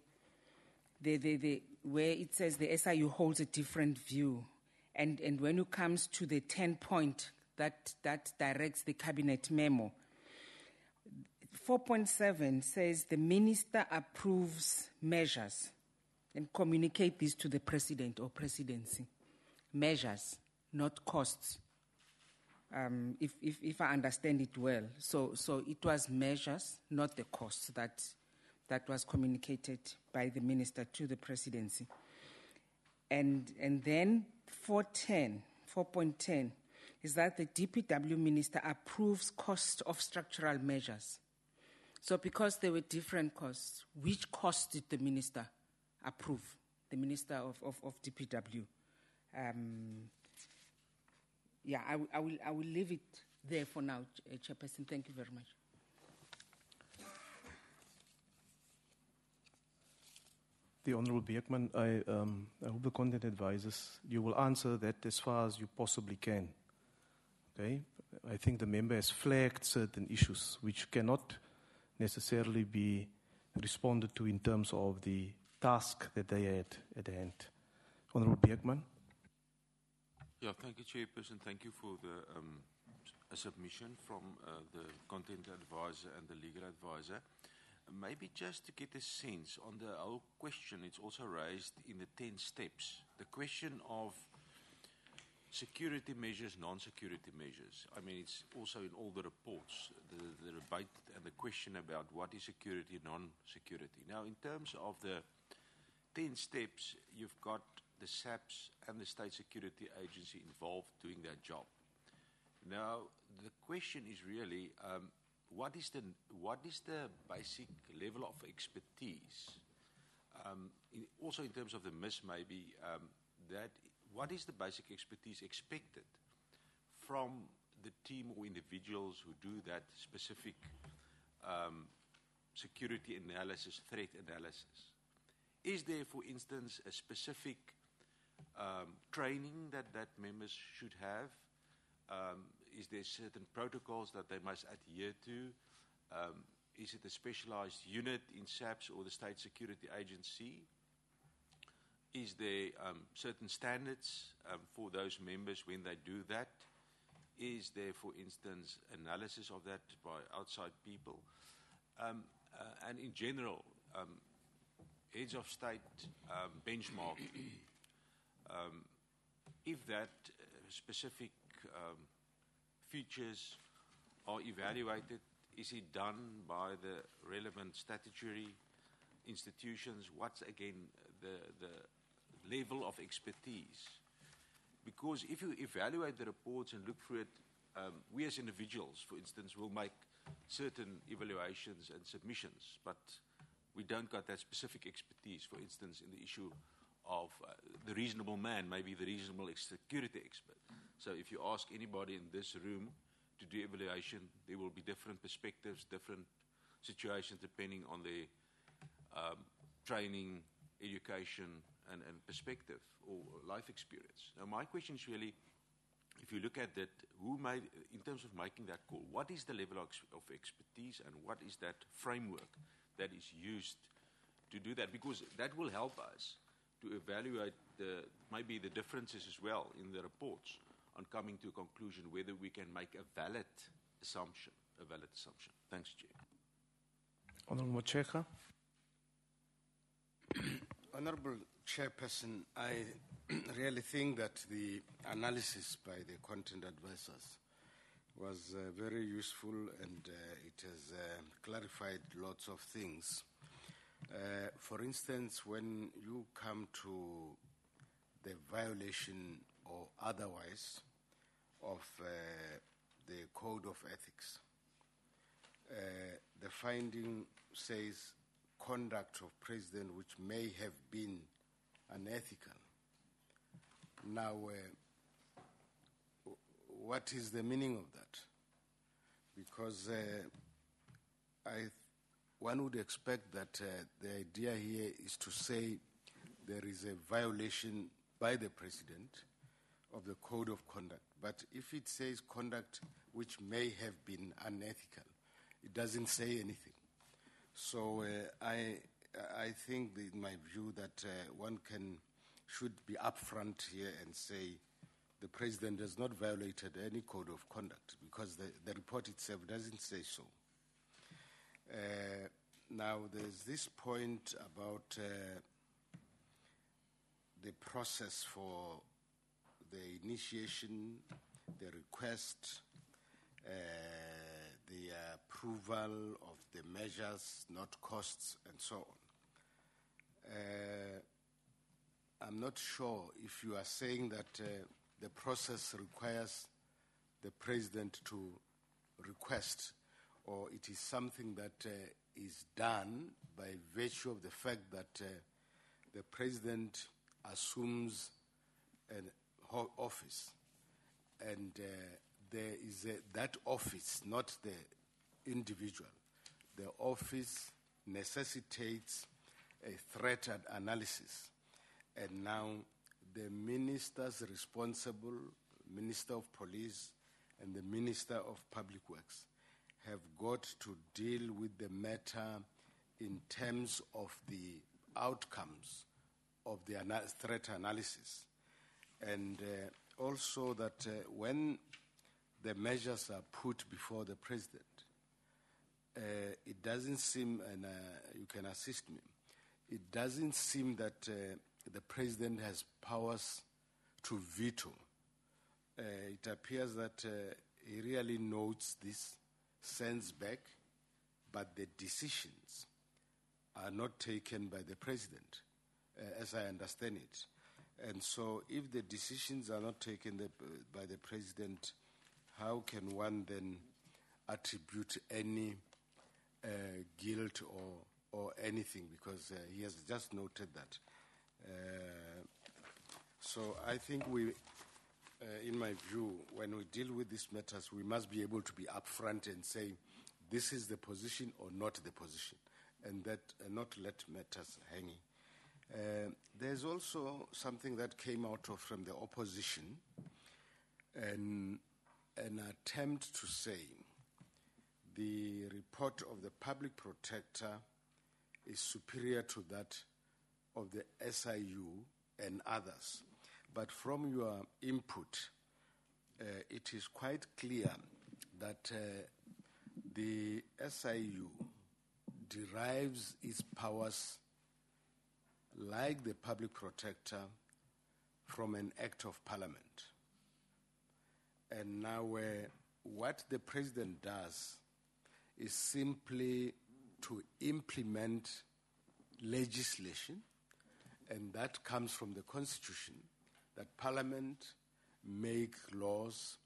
where it says the SIU holds a different view, and when it comes to the 10 point that directs the cabinet memo, 4.7 says the minister approves measures and communicate this to the president or presidency. Measures, not costs. If I understand it well, so it was measures, not the costs that was communicated by the minister to the presidency. And then 4.10 is that the DPW minister approves cost of structural measures. So because there were different costs, which cost did the minister approve? The minister of DPW. I will leave it there for now, Chairperson. Thank you very much. The Honourable Beekman, I hope the content advisors, you will answer that as far as you possibly can. Okay? I think the member has flagged certain issues which cannot necessarily be responded to in terms of the task that they had at hand. Honourable Beekman. Yeah, thank you, Chairperson. Thank you for the a submission from the content advisor and the legal advisor. Maybe just to get a sense on the whole question, it's also raised in the 10 steps. The question of security measures, non-security measures. I mean, it's also in all the reports, the debate and the question about what is security, non-security. Now, in terms of the 10 steps, you've got the SABC and the State Security Agency involved doing their job. Now, the question is really, what is the basic level of expertise? Also in terms of the miss, maybe, that what is the basic expertise expected from the team or individuals who do that specific security analysis, threat analysis? Is there, for instance, a specific training that members should have? Is there certain protocols that they must adhere to? Is it a specialized unit in SABC or the State Security Agency? Is there certain standards for those members when they do that? Is there, for instance, analysis of that by outside people? And in general, heads of state benchmarking, if that specific features are evaluated, is it done by the relevant statutory institutions? What's, again, the level of expertise? Because if you evaluate the reports and look through it, we as individuals, for instance, will make certain evaluations and submissions, but we don't got that specific expertise, for instance, in the issue of the reasonable man, maybe the reasonable security expert. So if you ask anybody in this room to do evaluation, there will be different perspectives, different situations depending on their training, education, and perspective or life experience. Now, my question is really, if you look at that, who made, in terms of making that call, what is the level of expertise and what is that framework that is used to do that? Because that will help us to evaluate maybe the differences as well in the reports on coming to a conclusion whether we can make a valid assumption. Thanks, Chair. Honourable Mocheka. Honourable Chairperson, I really think that the analysis by the content advisors was very useful and it has clarified lots of things. For instance, when you come to the violation or otherwise of the Code of Ethics, the finding says conduct of president which may have been unethical. Now, what is the meaning of that? Because one would expect that the idea here is to say there is a violation by the president of the code of conduct. But if it says conduct which may have been unethical, it doesn't say anything. So I think, in my view, that one should be upfront here and say the president has not violated any code of conduct because the report itself doesn't say so. Now, there's this point about the process for the initiation, the request, the approval of the measures, not costs, and so on. I'm not sure if you are saying that the process requires the president to request, or it is something that is done by virtue of the fact that the president assumes an office, and there is that office, not the individual. The office necessitates a threat analysis, and now the ministers responsible, Minister of Police and the Minister of Public Works, have got to deal with the matter in terms of the outcomes of the threat analysis. And also that when the measures are put before the president, it doesn't seem, and you can assist me, it doesn't seem that the president has powers to veto. It appears that he really notes this, sends back, but the decisions are not taken by the president, as I understand it. And so if the decisions are not taken by the president, how can one then attribute any guilt or anything? Because he has just noted that. So I think we, in my view, when we deal with these matters, we must be able to be upfront and say, this is the position or not the position, and that not let matters hanging. There's also something that came out of from the opposition, an attempt to say the report of the public protector is superior to that of the SIU and others. But from your input, it is quite clear that the SIU derives its powers, like the public protector, from an act of parliament. And now what the president does is simply to implement legislation, and that comes from the Constitution, that Parliament make laws,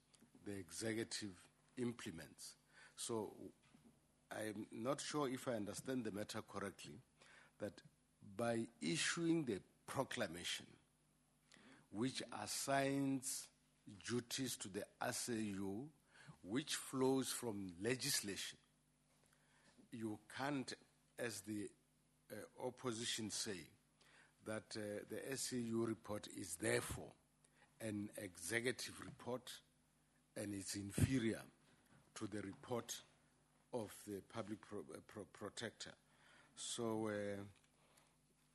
the executive implements. So I'm not sure if I understand the matter correctly, that by issuing the proclamation, which assigns duties to the SAU, which flows from legislation, you can't, as the opposition say, that the SAU report is therefore an executive report and it's inferior to the report of the public protector. So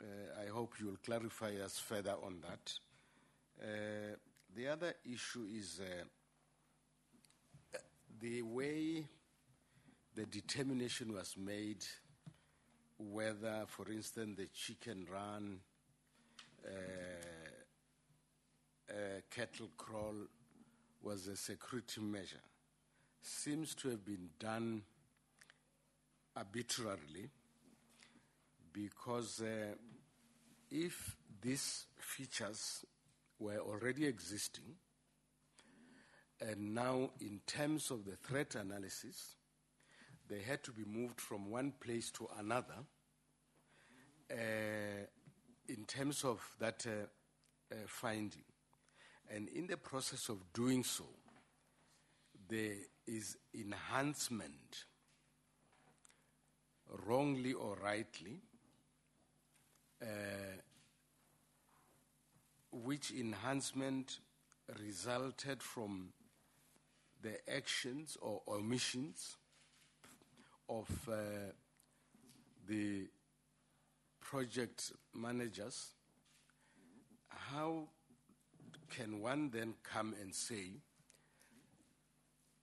I hope you'll clarify us further on that. The other issue is the way the determination was made, whether, for instance, the chicken run, cattle crawl was a security measure, seems to have been done arbitrarily, because if these features were already existing, and now in terms of the threat analysis, they had to be moved from one place to another, in terms of that finding. And in the process of doing so, there is enhancement, wrongly or rightly, which enhancement resulted from the actions or omissions of the project managers. How can one then come and say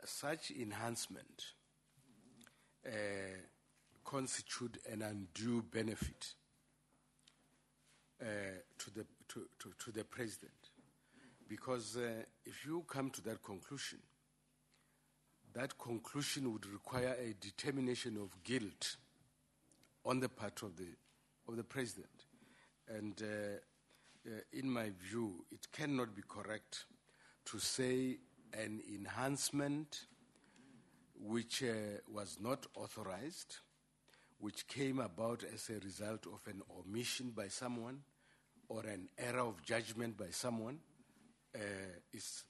such enhancement constitute an undue benefit to the president? Because if you come to that conclusion would require a determination of guilt on the part of the president. And in my view, it cannot be correct to say an enhancement which was not authorized, which came about as a result of an omission by someone or an error of judgment by someone, is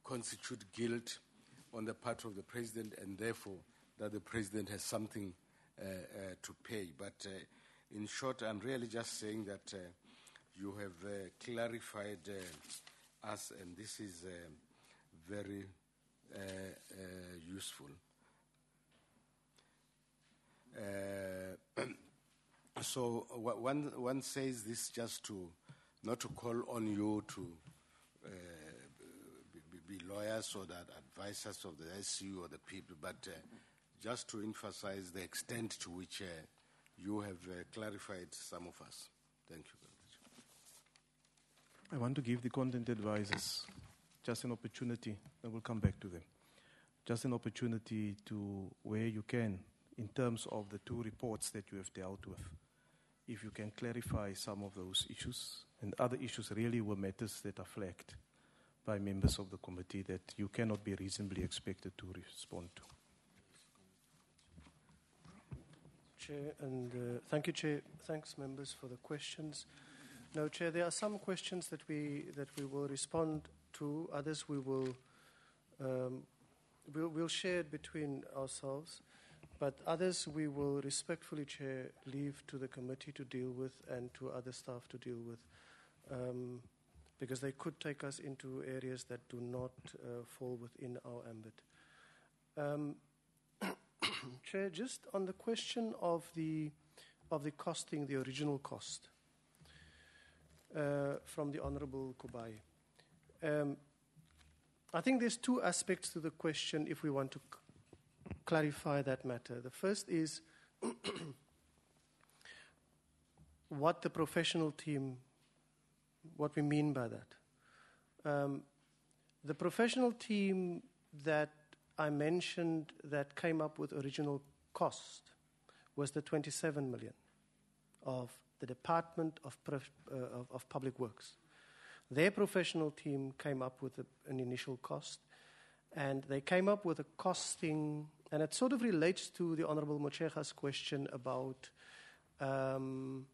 constitute guilt on the part of the president, and therefore that the president has something to pay. But in short, I'm really just saying that you have clarified us, and this is very useful. So one says this just to, not to call on you to be lawyers or that advisors of the SU or the people, but just to emphasize the extent to which you have clarified some of us. Thank you very much. I want to give the content advisors just an opportunity, and we'll come back to them, just an opportunity to, where you can, in terms of the two reports that you have dealt with, if you can clarify some of those issues, and other issues really were matters that are flagged by members of the committee that you cannot be reasonably expected to respond to. Chair, and thank you, Chair. Thanks, members, for the questions. No, Chair, there are some questions that we will respond to. Others we will we'll share it between ourselves. But others we will respectfully, Chair, leave to the committee to deal with and to other staff to deal with, because they could take us into areas that do not fall within our ambit. Chair, just on the question of the costing, the original cost, from the Honourable Kubai. I think there's two aspects to the question if we want to clarify that matter. The first is what the professional team, what we mean by that. The professional team that I mentioned that came up with original cost was the 27 million of the Department of Public Works. Their professional team came up with an initial cost, and they came up with a costing, and it sort of relates to the Honourable Mochega's question about the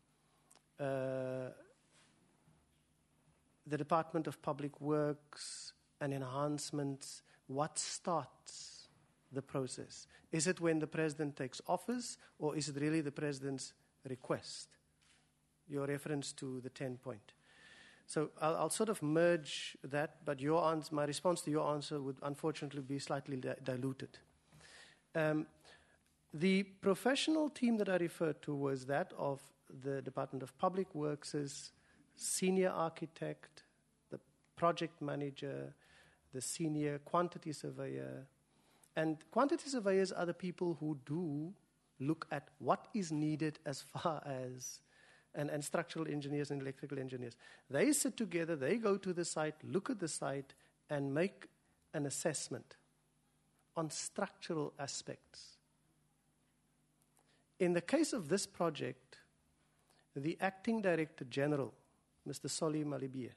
Department of Public Works and enhancements. What starts the process? Is it when the President takes office, or is it really the President's request? Your reference to the 10-point. So I'll sort of merge that, but my response to your answer would unfortunately be slightly diluted. The professional team that I referred to was that of the Department of Public Works' senior architect, the project manager, the senior quantity surveyor. And quantity surveyors are the people who do look at what is needed as far as, and structural engineers and electrical engineers. They sit together, they go to the site, look at the site, and make an assessment on structural aspects. In the case of this project, the Acting Director General, Mr. Solly Malibie,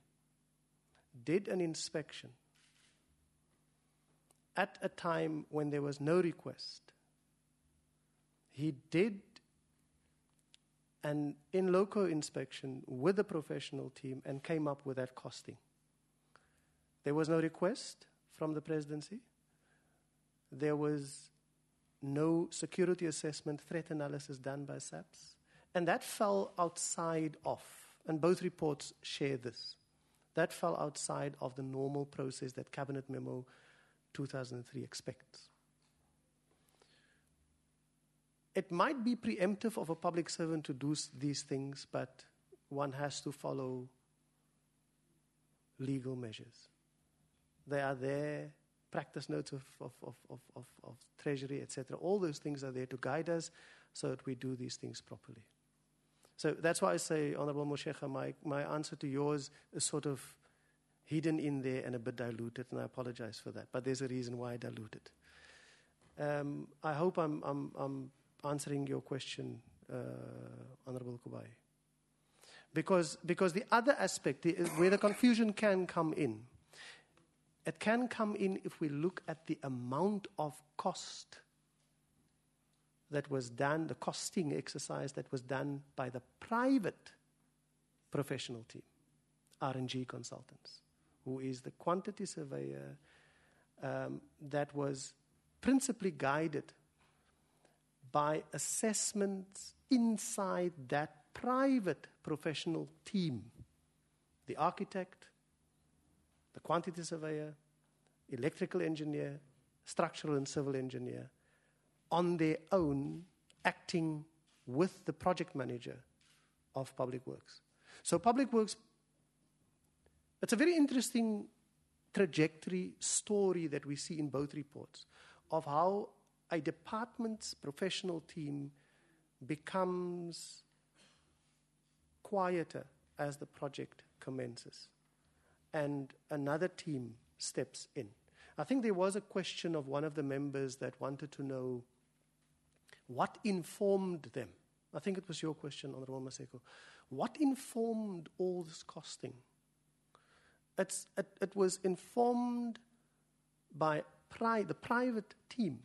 did an inspection at a time when there was no request. He did an in loco inspection with the professional team and came up with that costing. There was no request from the presidency. There was no security assessment, threat analysis done by SABC. And that fell outside of, and both reports share this, that fell outside of the normal process that Cabinet Memo 2003 expects. It might be preemptive of a public servant to do these things, but one has to follow legal measures. They are there, practice notes of Treasury, etc. All those things are there to guide us so that we do these things properly. So that's why I say, Honourable Moshega, my answer to yours is sort of hidden in there and a bit diluted, and I apologize for that. But there's a reason why I diluted. I hope I'm answering your question, Honourable Kubai. Because the other aspect is where the confusion can come in. It can come in if we look at the amount of cost that was done, the costing exercise that was done by the private professional team, R&G Consultants, who is the quantity surveyor that was principally guided by assessments inside that private professional team. The architect, the quantity surveyor, electrical engineer, structural and civil engineer, on their own, acting with the project manager of Public Works. So Public Works, it's a very interesting trajectory story that we see in both reports of how a department's professional team becomes quieter as the project commences and another team steps in. I think there was a question of one of the members that wanted to know what informed them. I think it was your question, Honorable Maseko. What informed all this costing? It was informed by the private team.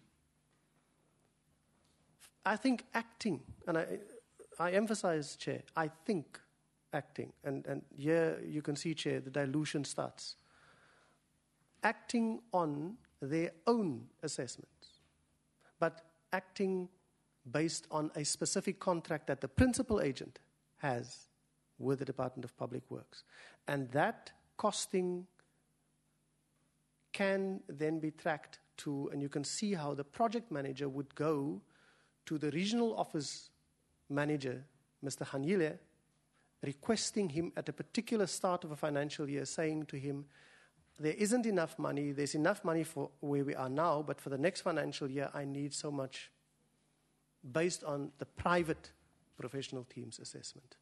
I think acting, and I emphasize, Chair, I think acting, and here you can see, Chair, the dilution starts. Acting on their own assessments, but acting based on a specific contract that the principal agent has with the Department of Public Works. And that costing can then be tracked to, and you can see how the project manager would go to the regional office manager, Mr. Hanile, requesting him at a particular start of a financial year, saying to him, there isn't enough money, there's enough money for where we are now, but for the next financial year, I need so much, based on the private professional team's assessment.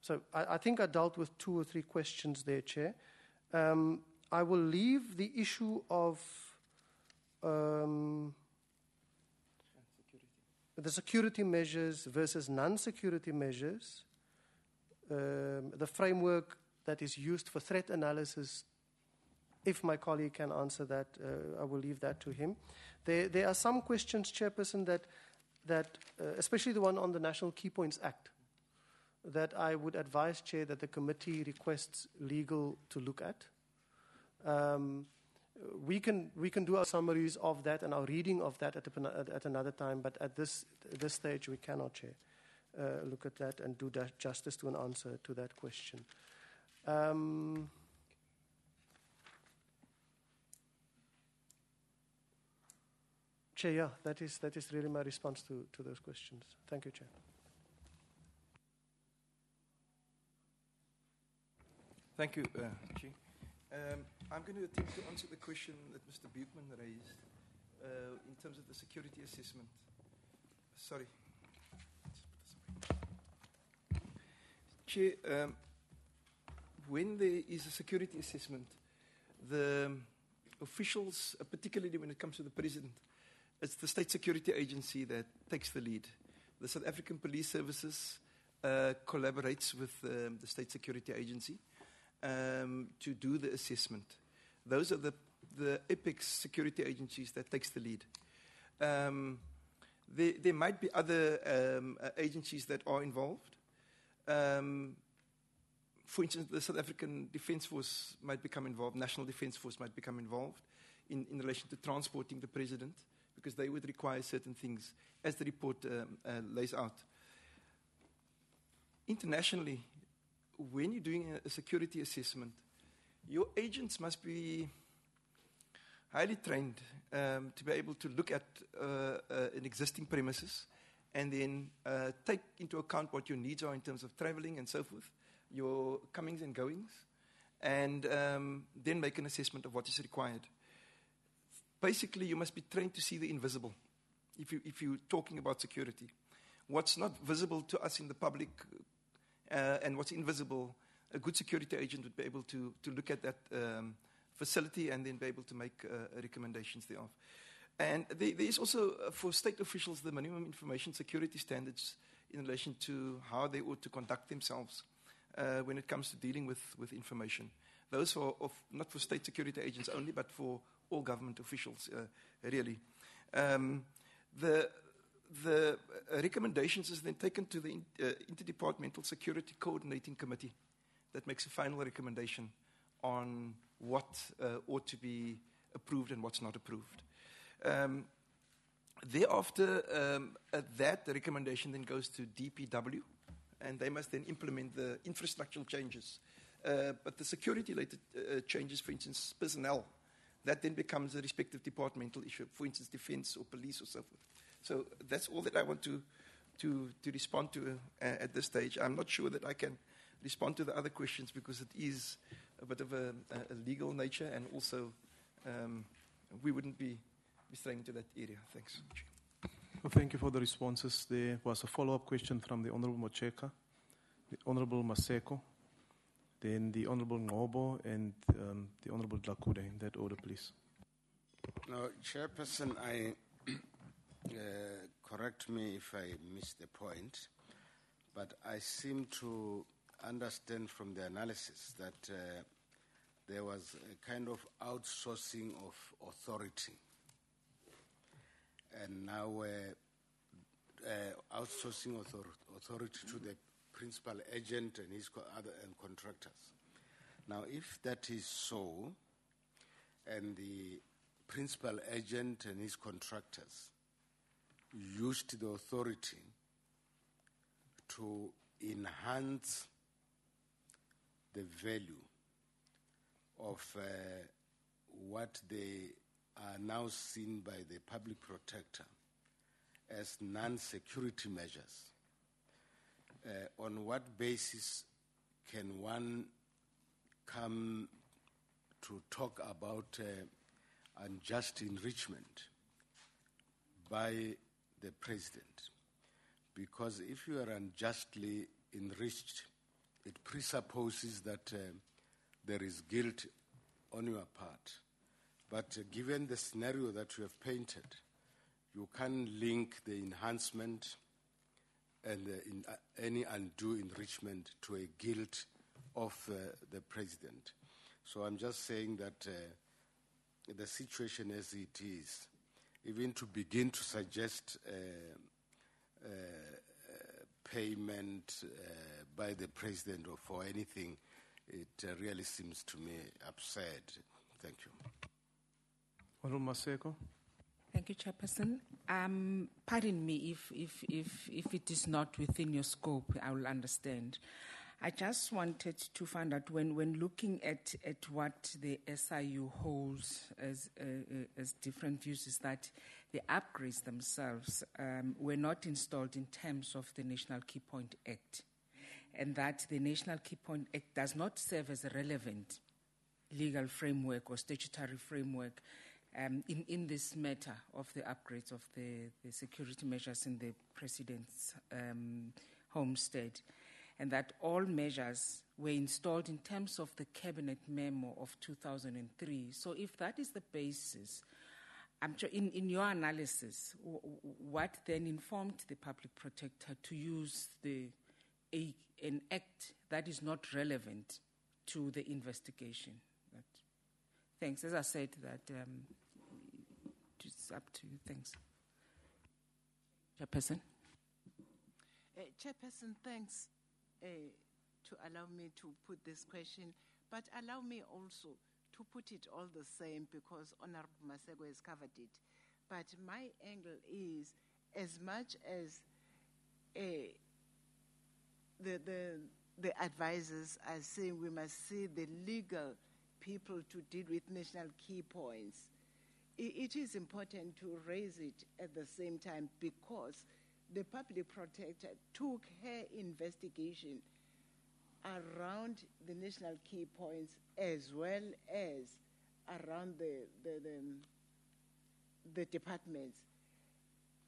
So I think I dealt with 2 or 3 questions there, Chair. I will leave the issue of the security measures versus non-security measures, the framework that is used for threat analysis. If my colleague can answer that, I will leave that to him. There are some questions, Chairperson, that especially the one on the National Key Points Act, that I would advise, Chair, that the committee requests legal to look at. We can do our summaries of that and our reading of that at another time, but at this stage we cannot, Chair, look at that and do justice to an answer to that question. Chair, yeah, that is really my response to those questions. Thank you, Chair. Thank you, Chair. I'm going to attempt to answer the question that Mr. Buchman raised in terms of the security assessment. Sorry. Chair, when there is a security assessment, the officials, particularly when it comes to the President, it's the State Security Agency that takes the lead. The South African Police Services collaborates with the State Security Agency to do the assessment. Those are the apex security agencies that takes the lead. There might be other agencies that are involved. For instance, the South African Defence Force might become involved, National Defence Force might become involved in relation to transporting the President, because they would require certain things, as the report lays out. Internationally, when you're doing a security assessment, your agents must be highly trained to be able to look at an existing premises and then take into account what your needs are in terms of traveling and so forth, your comings and goings, and then make an assessment of what is required. Basically, you must be trained to see the invisible if you're talking about security. What's not visible to us in the public and what's invisible, a good security agent would be able to look at that facility and then be able to make recommendations thereof. And there is also, for state officials, the minimum information security standards in relation to how they ought to conduct themselves when it comes to dealing with information. Those are not for state security agents only, but for all government officials, really. The recommendations is then taken to the Interdepartmental Security Coordinating Committee that makes a final recommendation on what ought to be approved and what's not approved. Thereafter, that recommendation then goes to DPW, and they must then implement the infrastructural changes. But the security-related changes, for instance, personnel, that then becomes a respective departmental issue, for instance, defense or police or so forth. So that's all that I want to to respond to at this stage. I'm not sure that I can respond to the other questions because it is a bit of a legal nature, and also we wouldn't be straying into that area. Thanks. Well, thank you for the responses. There was a follow-up question from the Honourable Mocheka, the Honourable Maseko, then the Honourable Ngobo, and the Honourable Dlakude. In that order, please. Now, Chairperson, I correct me if I missed the point, but I seem to understand from the analysis that there was a kind of outsourcing of authority. And now outsourcing authority to the principal agent and his and contractors. Now, if that is so, and the principal agent and his contractors used the authority to enhance the value of what they are now seen by the public protector as non-security measures, on what basis can one come to talk about unjust enrichment by the president? Because if you are unjustly enriched, it presupposes that there is guilt on your part. But given the scenario that you have painted, you can't link the enhancement and any undue enrichment to a guilt of the president. So I'm just saying that the situation as it is, even to begin to suggest payment by the president or for anything, it really seems to me absurd. Thank you. Honourable Maseko. Thank you, Chairperson. Pardon me if it is not within your scope, I will understand. I just wanted to find out when looking at what the SIU holds as different views, is that the upgrades themselves were not installed in terms of the National Key Point Act, and that the National Key Point Act does not serve as a relevant legal framework or statutory framework in this matter of the upgrades of the security measures in the President's homestead, and that all measures were installed in terms of the Cabinet memo of 2003. So if that is the basis, I'm sure in your analysis, what then informed the public protector to use an act that is not relevant to the investigation? Thanks. As I said, that it's up to you. Thanks. Chairperson. Chairperson, thanks to allow me to put this question, but allow me also to put it all the same because Honorable Masego has covered it. But my angle is, as much as the advisors are saying we must see the legal people to deal with national key points, it is important to raise it at the same time because the public protector took her investigation around the national key points as well as around the departments.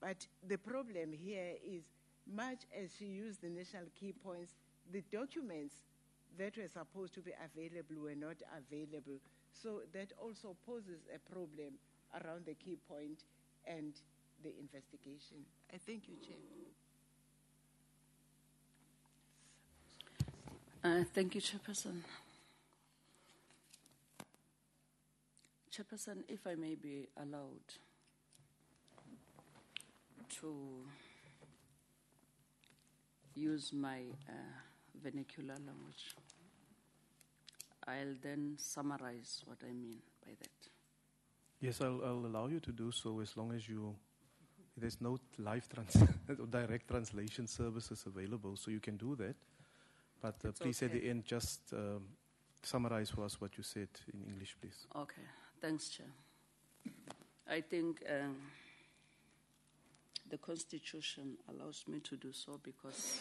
But the problem here is, much as she used the national key points, the documents that were supposed to be available were not available. So that also poses a problem around the key point and the investigation. I thank you, Chair. Thank you, Chairperson. Chairperson, if I may be allowed to use my vernacular language, I'll then summarize what I mean by that. Yes, I'll allow you to do so as long as there's no live or direct translation services available, so you can do that. But please, okay, at the end, just summarize for us what you said in English, please. Okay, thanks, Chair. I think the Constitution allows me to do so because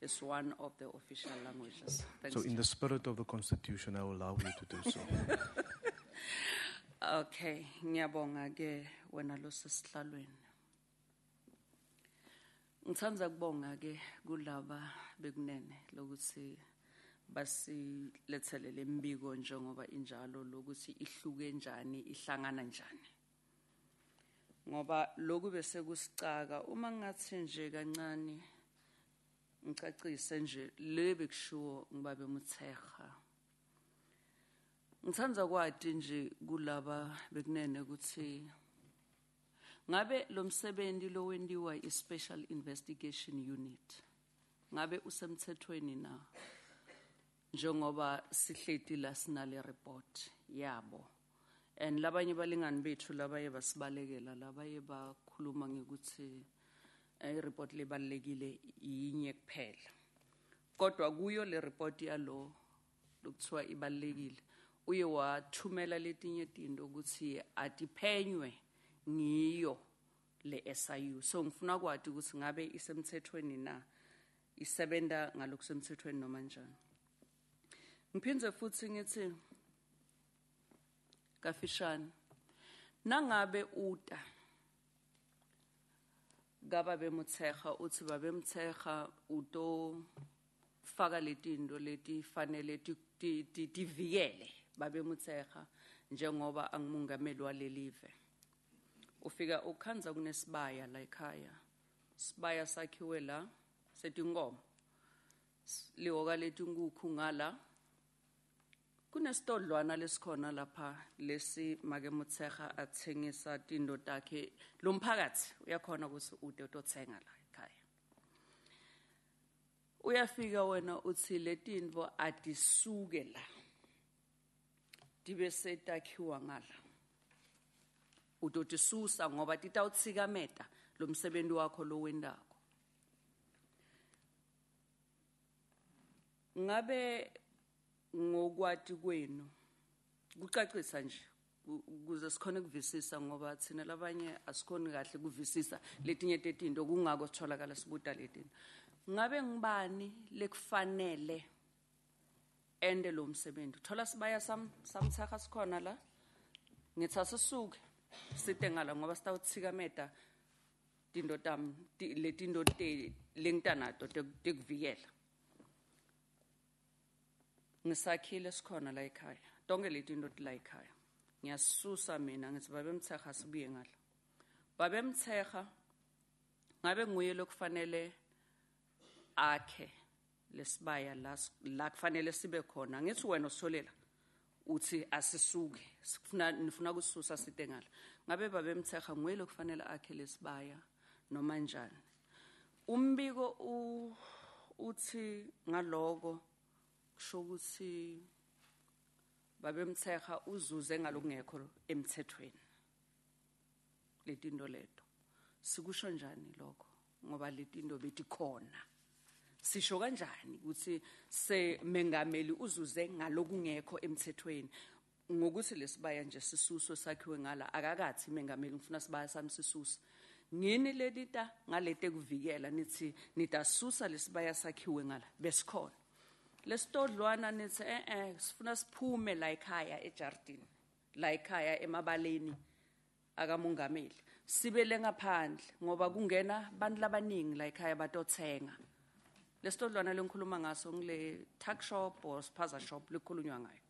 it's one of the official languages. Thanks, So in Chair. the spirit of the Constitution, I will allow you to do so. Okay, ngiyabonga ke wena lo sesihlalweni. Ngithanda kubonga ke kulaba bekunene lokuthi basilethele imbiko njengoba injalo lokuthi ihluke njani ihlangana njani. Ngoba lokhu bese kusicaka uma ngathi nje kancane ngicacise nje le bekushiwo ngibabe Mutshekga. Ngithanda kwathi nje kulaba bekunene ukuthi ngabe lo msebenzi lo wendiwa i-Special Investigation Unit ngabe usemthethweni na njengoba sihleti la sinale report yabo and labanye balingani bethu labaye basibalekela labaye bakhuluma ngekuthi i-report lebalekile yinye kuphela kodwa kuyo le report yalo lokuthiwa ibalekile uye wathumela letinye izinto ukuthi atiphenywe ngiyo le SIU so ngifuna kwathi ukuthi ngabe isemthethweni na isebenta ngalokusemthethweni noma njani. Ngiphinze futhi ngithi kafishane nangabe uta gababe Mutshekga uthi babe Mutshekga uto faka letinto leti fanele tivikele babe Mutshekga njengoba angimungameli walelive ufika ukhanza kunesibaya la ekhaya sibaya sakhiwe la setinkomo liwoka letinkuku ngala kunestodlwana lesikhona lapha lesi make Mutshekga athengisa tindo takhe lo mphakathi uyakhona ukuthi ude utothenga la ekhaya uyafika wena uthi letinto adisuke la dibe setakhiwa ngala utotisusa ngoba titawutsikameta lo msebenzi wakho lo wendako ngabe ngokwati kwenu kucacisa nje ukuze sikhone kuvisisa ngoba thina labanye asikhoni kahle kuvisisa letinye tetinto kungako sitholakala sibuta letinto ngabe ngibani lekufanele ende lo msebenzi thola sibaya samthakha sikhona la ngithatha sisuke sitengala ngoba sitawutsikameta tindo tam letindo lengitanato tekuvikela ngisakhile sikhona la ekhaya tonke letinto la ekhaya ngiyasusa mina ngithi babe Mutshekga sibuye ngala babe Mutshekga ngabe nguye lokufanele akhe lesibaya la kufanele sibe khona ngithi wena usolela uthi asisuke nifuna kususa sitengala ngabe babe Mutshekga nguye lokufanele akhe lesibaya noma njani umbiko uthi ngaloko kusho ukuthi babe Mutshekga uzuze ngalokungekho emthethweni letindo leto sikusho njani lokho ngoba letindo betikhona sisho kanjani ukuthi semengameli uzuze ngalokungekho emthethweni ngokuthi lesibaya nje sisuso sakhiwe ngala akakathi mengameli ngifuna sibaya sami sisusa ngini ledita ngalete kuvikela nithi nitasusa lesibaya sakhiwe ngala besikhona lesitodlwana nithi sifuna siphume la ekhaya ejardini la ekhaya emabaleni akamungameli sibele ngaphandle ngoba kungena abantu labaningi la ekhaya batothenga lesitodlwana lengikhuluma ngaso ngile tuck shop or spaza shop likhulunywa ngayo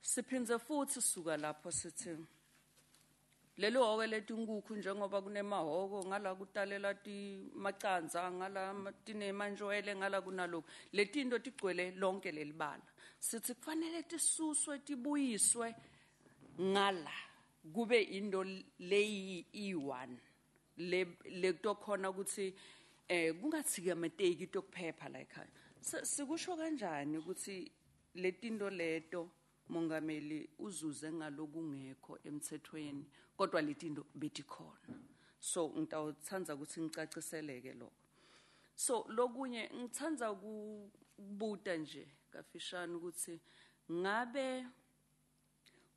siphinze futhi suka lapho sithi lelo hoko letinkukhu njengoba kunemahoko ngala kutalela macanza ngala tinemanjwele ngala kunaloko letinto tigcwele lonke lelibala sithi kufanele tisuswe tibuyiswe ngala kube into leyi i1 le kutokhona ukuthi kungathikameteki tokuphepha la ekhaya sikusho kanjani ukuthi letinto leto mongameli uzuze ngalokungekho emthethweni kodwa letinto betikhona so ngitawuthanda ukuthi ngicaciseleke lokho so lokunye ngithanda ukubuta nje kafishane ukuthi ngabe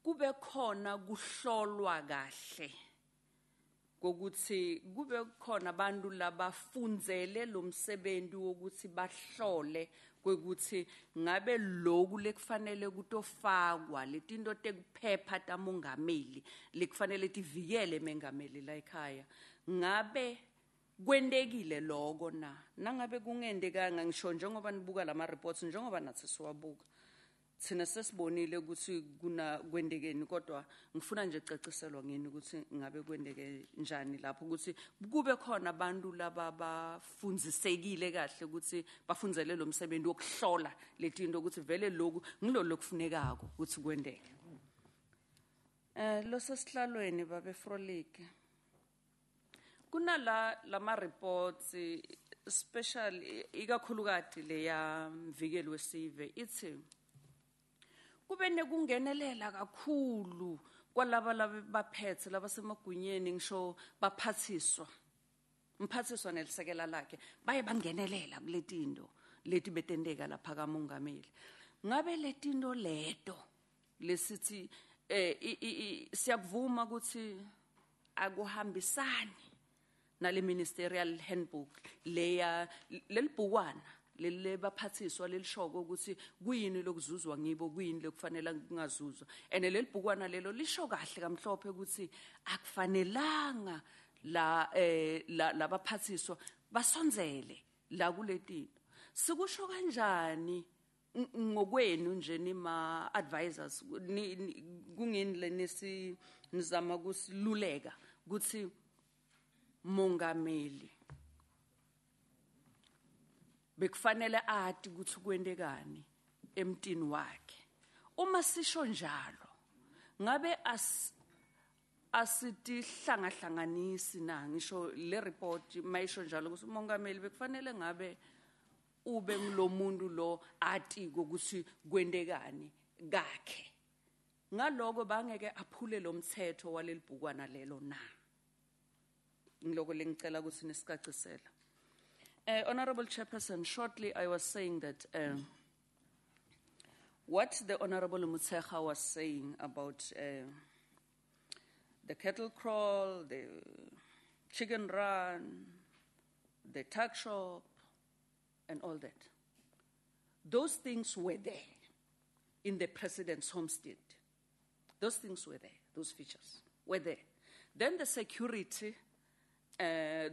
kube khona kuhlolwa kahle kokuthi kube khona abantu labafundzele lo msebenzi wokuthi bahlole kwekuthi ngabe lokhu lekufanele kutofakwa letinto tekuphepha tamongameli lekufanele tivikele mengameli la ekhaya ngabe kwendekile lokho na nangabe kungendekanga ngisho njengoba nibuka lama reports njengoba nathi siwabuka thina sesibonile ukuthi kuna kwendekeni kodwa ngifuna nje caciselwa ngini ukuthi ngabe kwendeke njani lapho ukuthi kube khona abantu laba bafundzisekile kahle ukuthi bafundzele lo msebenzi wokuhlola letinto ukuthi vele lokhu ngilo lokufunekako ukuthi kwendeke lo sesihlalweni babe Frolic kuna lama reports special ikakhulukati le ya mvikeli wesive ithi kube nekungenelela kakhulu kwalaba baphethe laba semagunyeni ngisho baphathiswa mphathiswa nelisekela lakhe baye bangenelela kuletindo leti betendeka lapha kamongameli ngabe letindo leto lesithi siyakuvuma ukuthi akuhambisani nale ministerial handbook leya lelibhukwana lele baphathiswa lelishoko ukuthi kuyini lokuzuzwa ngibo kuyini lokufanele kungazuzwa ene lelibhukwana lelo lisho kahle kamhlophe ukuthi akufanelanga la baphathiswa basonzele la kuletino sikusho kanjani ngokwenu nje nima advisors kungeni lenisi nizama kusiluleka ukuthi mongameli bekufanele ati ukuthi kwendekani emntini wakhe uma sisho njalo ngabe asitihlangahlanganisi na ngisho le report mayisho njalo ukuthi umongameli bekufanele ngabe ube ngilomuntu lo ati ukuthi kwendekani kakhe ngaloko bangeke aphule lo mthetho walelibhukwana lelo na ngiloko lengicela ukuthi nisicacisela Honorable Chairperson, shortly I was saying that what the Honorable Mutsecha was saying about the cattle crawl, the chicken run, the tuck shop, and all that, those things were there in the president's homestead. Those things were there, those features were there. Then the security,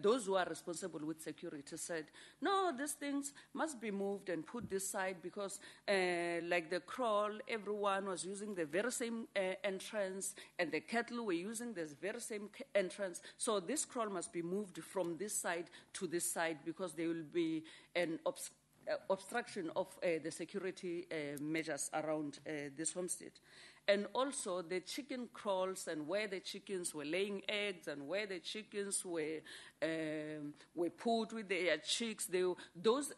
those who are responsible with security said, no, these things must be moved and put this side because like the crawl, everyone was using the very same entrance and the cattle were using the very same entrance. So this crawl must be moved from this side to this side because there will be an obstruction of the security measures around this homestead. And also the chicken crawls and where the chickens were laying eggs and where the chickens were put with their chicks, those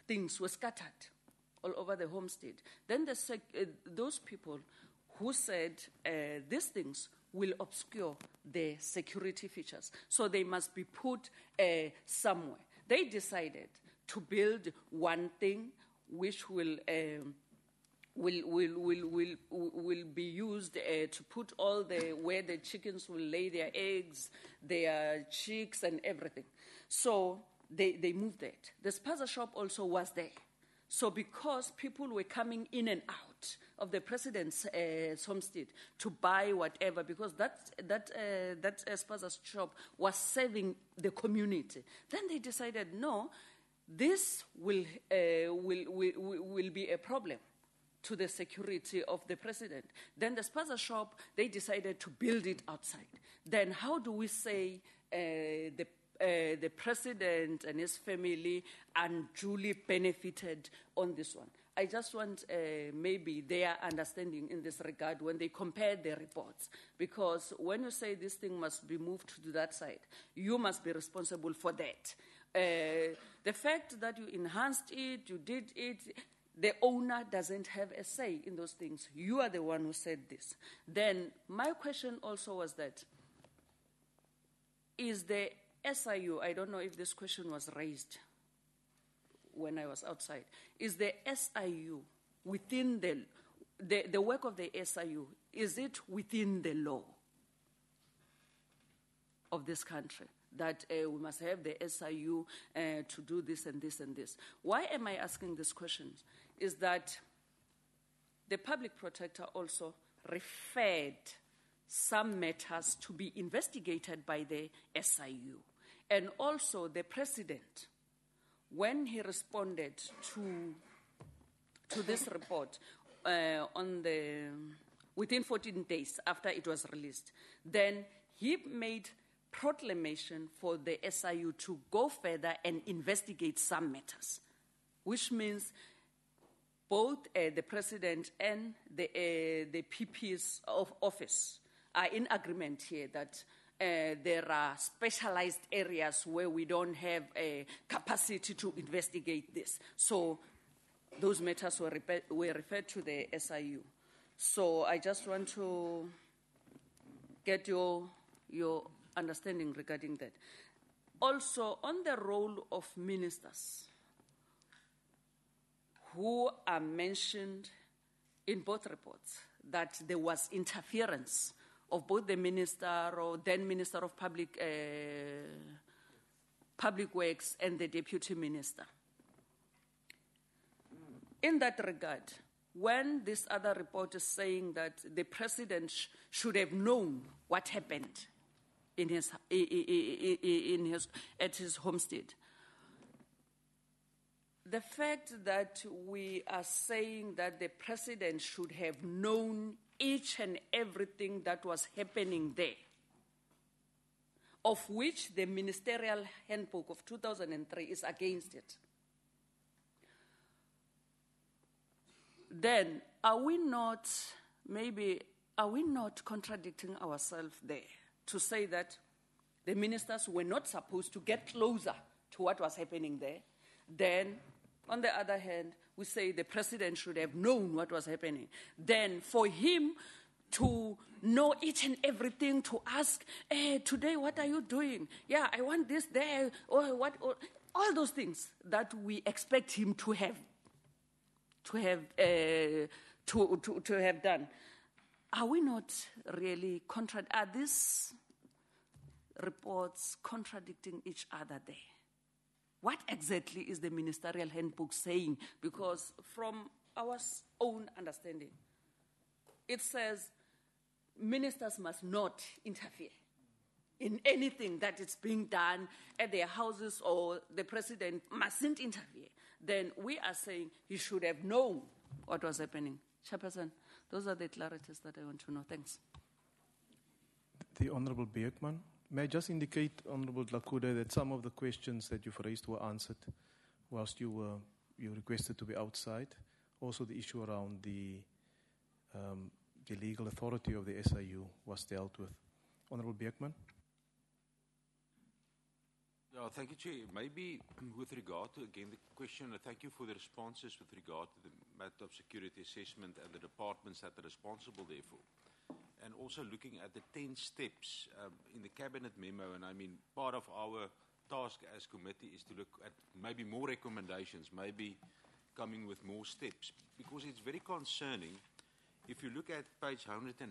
things were scattered all over the homestead. Then those people who said these things will obscure the security features, so they must be put somewhere. They decided to build one thing which will be used to put all where the chickens will lay their eggs, their chicks, and everything. So they moved that. The spaza shop also was there. So because people were coming in and out of the president's homestead to buy whatever, because that spaza shop was serving the community, then they decided, no, this will be a problem to the security of the president. Then the spaza shop, they decided to build it outside. Then how do we say the president and his family unduly benefited on this one? I just want maybe their understanding in this regard when they compare the reports. Because when you say this thing must be moved to that side, you must be responsible for that. The fact that you enhanced it, you did it, the owner doesn't have a say in those things. You are the one who said this. Then my question also was that, is the SIU, I don't know if this question was raised when I was outside, is the SIU within the work of the SIU, is it within the law? of this country, that we must have the SIU to do this and this and this. Why am I asking this question? Is that the public protector also referred some matters to be investigated by the SIU. And also the president, when he responded to this report within 14 days after it was released, then he made proclamation for the SIU to go further and investigate some matters, which means both the president and the PP's office are in agreement here that there are specialized areas where we don't have a capacity to investigate this. So those matters were referred to the SIU. So I just want to get your understanding regarding that. Also, on the role of ministers who are mentioned in both reports, that there was interference of both the minister or then Minister of Public Works and the Deputy Minister. In that regard, when this other report is saying that the president should have known what happened at his homestead, the fact that we are saying that the president should have known each and everything that was happening there, of which the ministerial handbook of 2003 is against it, then are we not contradicting ourselves there to say that the ministers were not supposed to get closer to what was happening there? Then, on the other hand, we say the president should have known what was happening. Then, for him to know each and everything, to ask, today, what are you doing? Yeah, I want this there, or what, or all those things that we expect him to have done. Are we not really are these reports contradicting each other there? What exactly is the ministerial handbook saying? Because from our own understanding, it says ministers must not interfere in anything that is being done at their houses, or the president mustn't interfere. Then we are saying he should have known what was happening. Chairperson, those are the clarities that I want to know. Thanks. The Honourable Beekman. May I just indicate, Honourable Dlakude, that some of the questions that you've raised were answered whilst you requested to be outside. Also, the issue around the legal authority of the SIU was dealt with. Honourable Beekman. Yeah, thank you, Chair. Maybe with regard to, again, the question, thank you for the responses with regard to the matter of security assessment and the departments that are responsible therefore. And also looking at the 10 steps in the cabinet memo, and I mean, part of our task as committee is to look at maybe more recommendations, maybe coming with more steps, because it's very concerning. If you look at page 119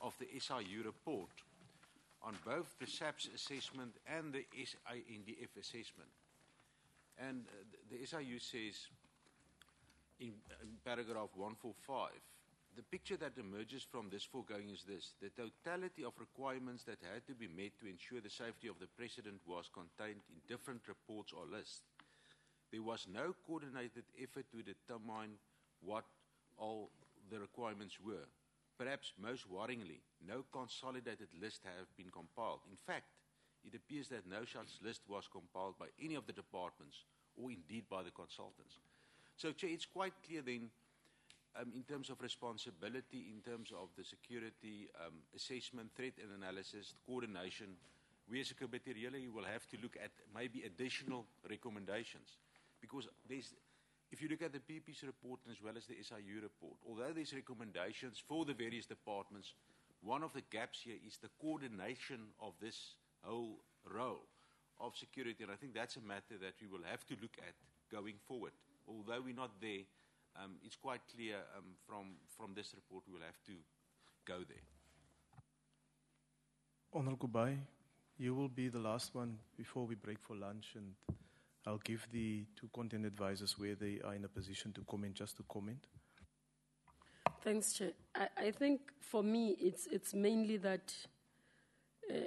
of the SIU report, on both the SABC assessment and the SINDF assessment. And the SIU says in paragraph 145, the picture that emerges from this foregoing is this: the totality of requirements that had to be met to ensure the safety of the president was contained in different reports or lists. There was no coordinated effort to determine what all the requirements were. Perhaps most worryingly, no consolidated list have been compiled. In fact, it appears that no such list was compiled by any of the departments or indeed by the consultants. So, Chair, it's quite clear then, in terms of responsibility, in terms of the security assessment, threat and analysis, coordination, we as a committee really will have to look at maybe additional recommendations. Because if you look at the PP's report as well as the SIU report, although there's recommendations for the various departments, one of the gaps here is the coordination of this whole role of security. And I think that's a matter that we will have to look at going forward. Although we're not there, it's quite clear from this report we will have to go there. Honourable Kubai, you will be the last one before we break for lunch, and I'll give the two content advisors where they are in a position to comment, just to comment. Thanks, Chair. I think for me, it's mainly that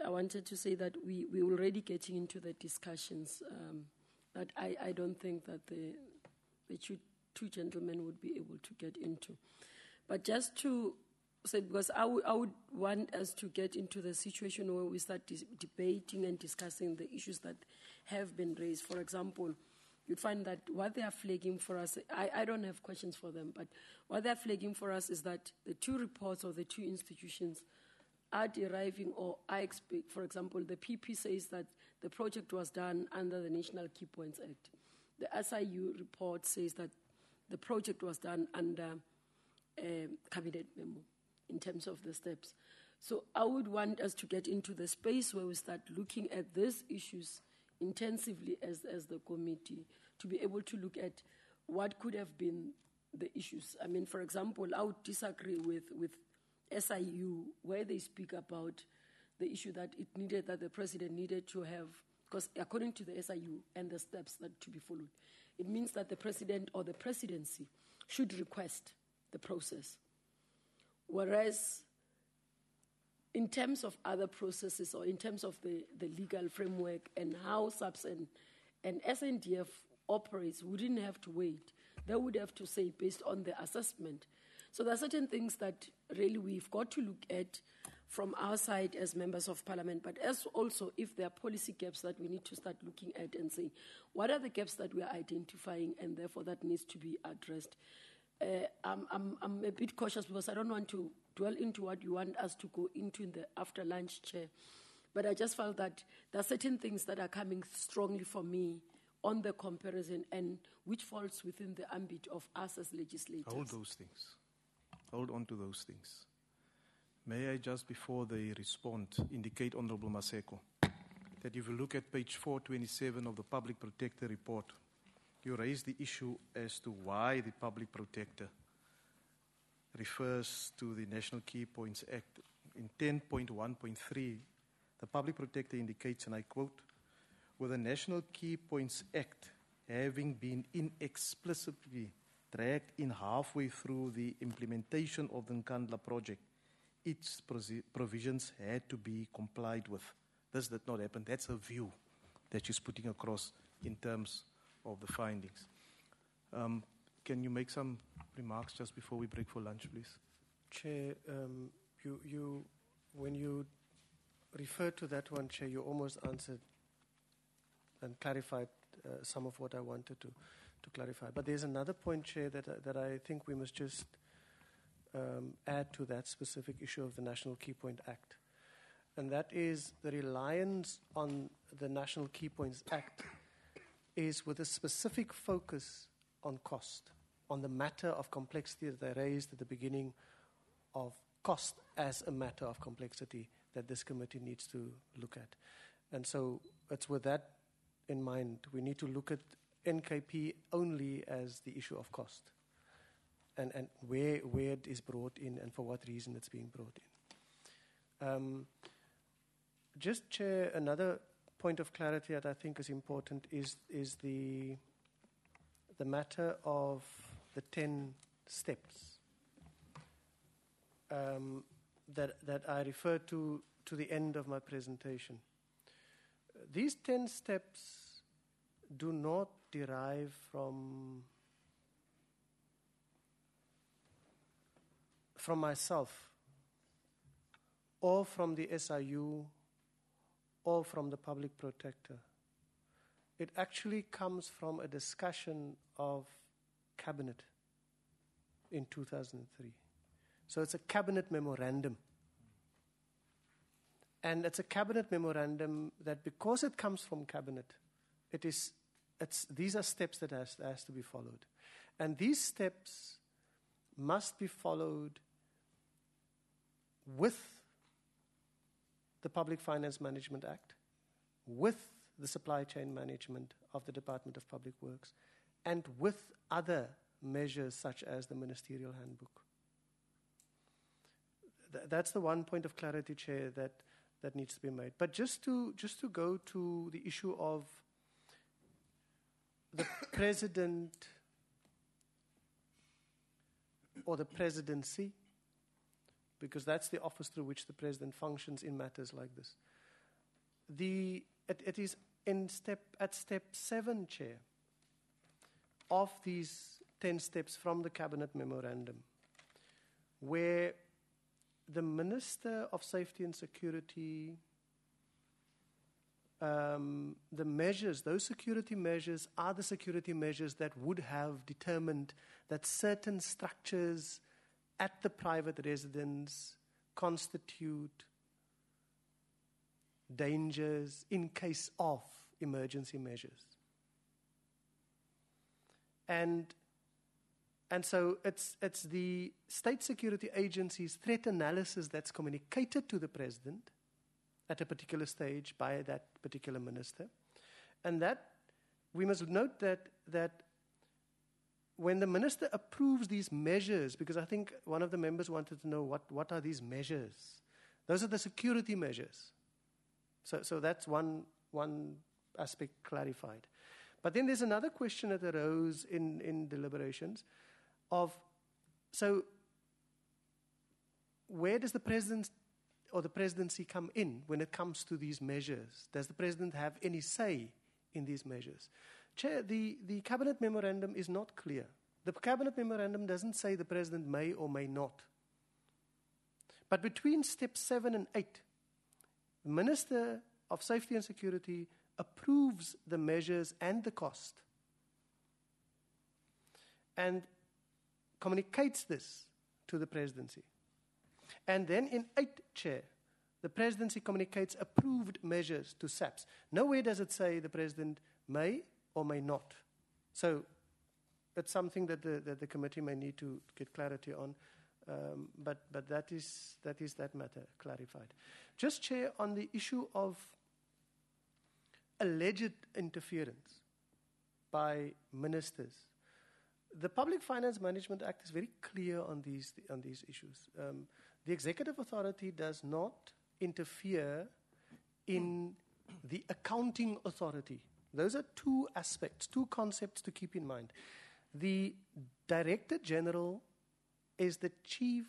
I wanted to say that we're already getting into the discussions that I don't think that the two gentlemen would be able to get into. But just to say, because I would want us to get into the situation where we start debating and discussing the issues that have been raised. For example, you'd find that what they are flagging for us, I don't have questions for them, but what they're flagging for us is that the two reports or the two institutions are deriving, or I expect, for example, the PP says that the project was done under the National Key Points Act. The SIU report says that the project was done under a cabinet memo in terms of the steps. So I would want us to get into the space where we start looking at these issues intensively as the committee, to be able to look at what could have been the issues. I mean, for example, I would disagree with SIU where they speak about the issue that the president needed to have, because according to the SIU and the steps that to be followed, it means that the president or the presidency should request the process. Whereas in terms of other processes, or in terms of the legal framework and how SABC and SNDF operates, we didn't have to wait. They would have to say based on the assessment. So there are certain things that really we've got to look at from our side as members of parliament, but as also if there are policy gaps that we need to start looking at and say, what are the gaps that we are identifying and therefore that needs to be addressed. I'm a bit cautious because I don't want to dwell into what you want us to go into in the after lunch, Chair. But I just felt that there are certain things that are coming strongly for me on the comparison and which falls within the ambit of us as legislators. Hold those things. Hold on to those things. May I just, before they respond, indicate, Honourable Maseko, that if you look at page 427 of the Public Protector report, you raise the issue as to why the Public Protector refers to the National Key Points Act. In 10.1.3, the Public Protector indicates, and I quote, with the National Key Points Act having been inexplicably dragged in halfway through the implementation of the Nkandla project, its provisions had to be complied with. This did not happen. That's a view that she's putting across in terms of the findings. Can you make some remarks just before we break for lunch, please? Chair, when you referred to that one, Chair, you almost answered and clarified some of what I wanted to clarify. But there's another point, Chair, that I think we must just add to that specific issue of the National Key Point Act. And that is the reliance on the National Key Points Act is with a specific focus on cost, on the matter of complexity that I raised at the beginning of cost as a matter of complexity that this committee needs to look at. And so it's with that in mind, we need to look at NKP only as the issue of cost and where it is brought in and for what reason it's being brought in. Just, Chair, another point of clarity that I think is important is the matter of the 10 steps that I referred to the end of my presentation. These 10 steps do not derive from myself or from the SIU or from the Public Protector. It actually comes from a discussion of Cabinet in 2003. So it's a Cabinet memorandum. And it's a Cabinet memorandum that, because it comes from Cabinet, these are steps that has to be followed. And these steps must be followed with the Public Finance Management Act, with the supply chain management of the Department of Public Works, and with other measures such as the Ministerial Handbook. That's the one point of clarity, Chair, that that needs to be made. But just to go to the issue of the president or the presidency, because that's the office through which the president functions in matters like this. It is at step 7, Chair, of these 10 steps from the Cabinet Memorandum, where the Minister of Safety and Security, the measures, those security measures are the security measures that would have determined that certain structures at the private residence constitute dangers in case of emergency measures. And so it's the state security agency's threat analysis that's communicated to the president at a particular stage by that particular minister. And that we must note that when the minister approves these measures, because I think one of the members wanted to know what are these measures. Those are the security measures. So that's one aspect clarified. But then there's another question that arose in deliberations of, so where does the president or the presidency come in when it comes to these measures? Does the president have any say in these measures? Chair, the Cabinet Memorandum is not clear. The Cabinet Memorandum doesn't say the president may or may not. But between steps 7 and 8, the Minister of Safety and Security approves the measures and the cost and communicates this to the presidency. And then in 8, Chair, the presidency communicates approved measures to SABC. Nowhere does it say the president may or may not. So it's something that the committee may need to get clarity on. But that is that matter clarified. Just, Chair, on the issue of alleged interference by ministers, the Public Finance Management Act is very clear on these issues. The executive authority does not interfere in the accounting authority. Those are two aspects, two concepts to keep in mind. The Director General is the chief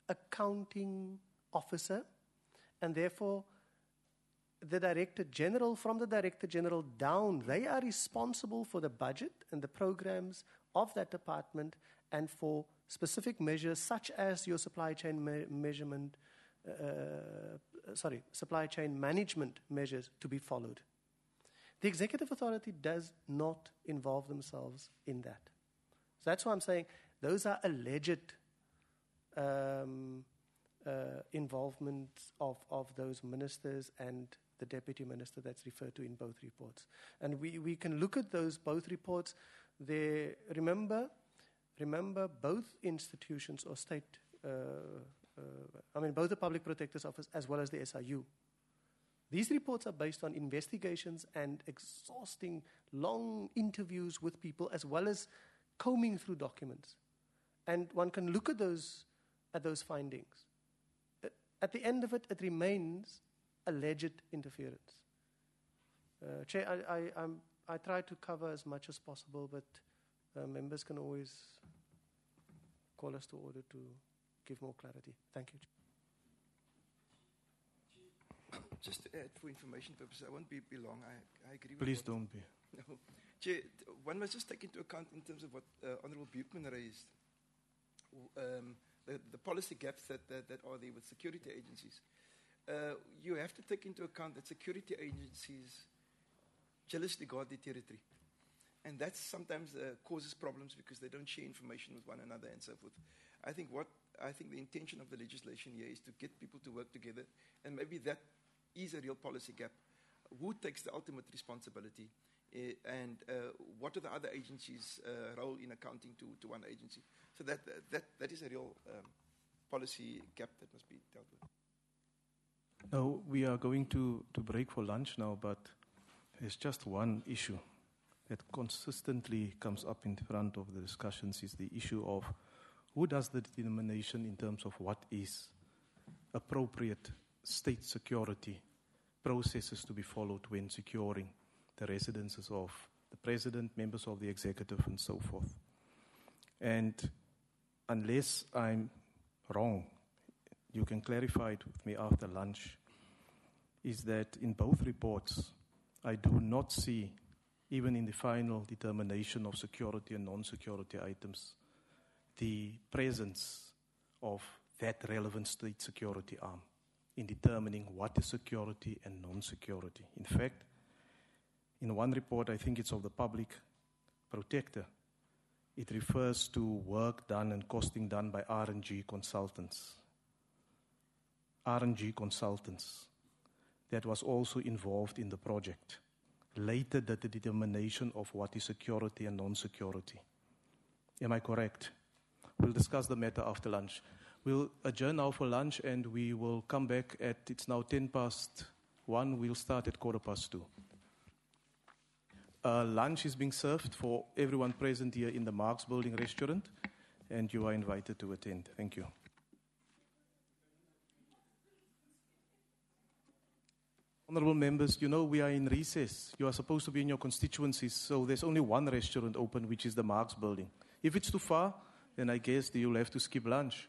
accounting officer, and therefore the Director General, from the Director General down, they are responsible for the budget and the programs of that department and for specific measures such as your supply chain supply chain management measures to be followed. The executive authority does not involve themselves in that. So that's why I'm saying those are alleged involvement of those ministers and the deputy minister that's referred to in both reports. And we can look at those both reports. Remember both institutions or state, both the Public Protector's Office as well as the SIU. These reports are based on investigations and exhausting long interviews with people as well as combing through documents. And one can look at those findings. At the end of it, it remains alleged interference. Chair, I try to cover as much as possible, but members can always call us to order to give more clarity. Thank you. Just to add for information purposes, I won't be long. I agree with Please don't be. No. Chair, one must just take into account in terms of what Honourable Buchman raised, the policy gaps that are there with security agencies. You have to take into account that security agencies jealously guard their territory. And that sometimes causes problems because they don't share information with one another and so forth. I think the intention of the legislation here is to get people to work together, and maybe that is a real policy gap. Who takes the ultimate responsibility, and what are the other agencies' role in accounting to one agency? So that is a real policy gap that must be dealt with. Now, we are going to break for lunch now, but there's just one issue that consistently comes up in front of the discussions is the issue of who does the determination in terms of what is appropriate state security processes to be followed when securing the residences of the president, members of the executive, and so forth. And unless I'm wrong, you can clarify it with me after lunch, is that in both reports, I do not see, even in the final determination of security and non-security items, the presence of that relevant state security arm in determining what is security and non-security. In fact, in one report, I think it's of the public protector, it refers to work done and costing done by R&G consultants. R&G consultants that was also involved in the project. Later, the determination of what is security and non-security. Am I correct? We'll discuss the matter after lunch. We'll adjourn now for lunch and we will come back at, it's now 1:10. We'll start at 2:15. Lunch is being served for everyone present here in the Marx Building restaurant, and you are invited to attend. Thank you. Honorable members, you know we are in recess. You are supposed to be in your constituencies, so there's only one restaurant open, which is the Marx Building. If it's too far, then I guess you'll have to skip lunch.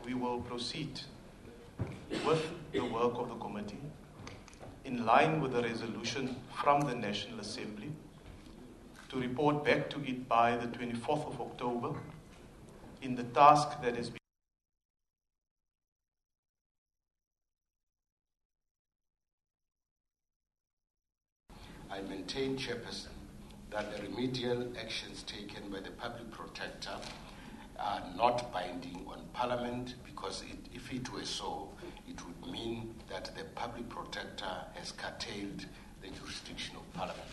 We will proceed with the work of the committee in line with the resolution from the National Assembly to report back to it by the 24th of October in the task that has been I maintain, Chairperson, that the remedial actions taken by the Public Protector are not binding on Parliament because if it were so, it would mean that the public protector has curtailed the jurisdiction of Parliament.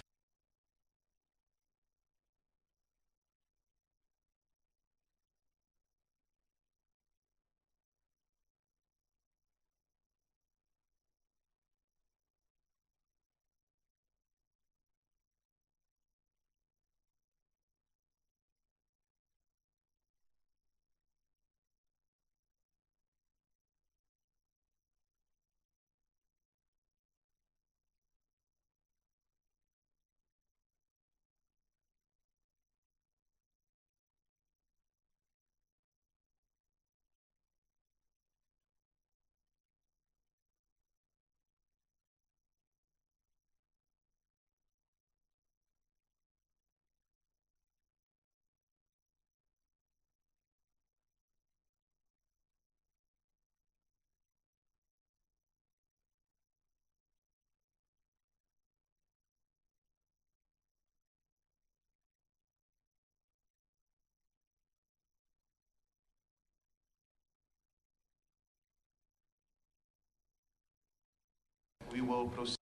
We will proceed.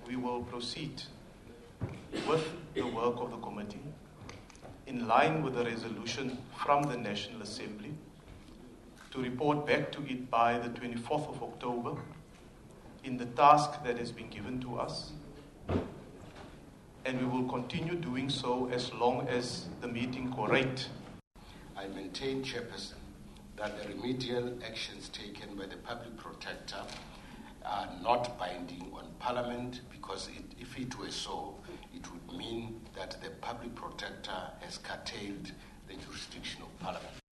We will proceed with the work of the committee in line with the resolution from the National Assembly to report back to it by the 24th of October in the task that has been given to us. And we will continue doing so as long as the meeting correct. I maintain, Chairperson, that the remedial actions taken by the public protector are not binding on Parliament, because if it were so, it would mean that the public protector has curtailed the jurisdiction of Parliament.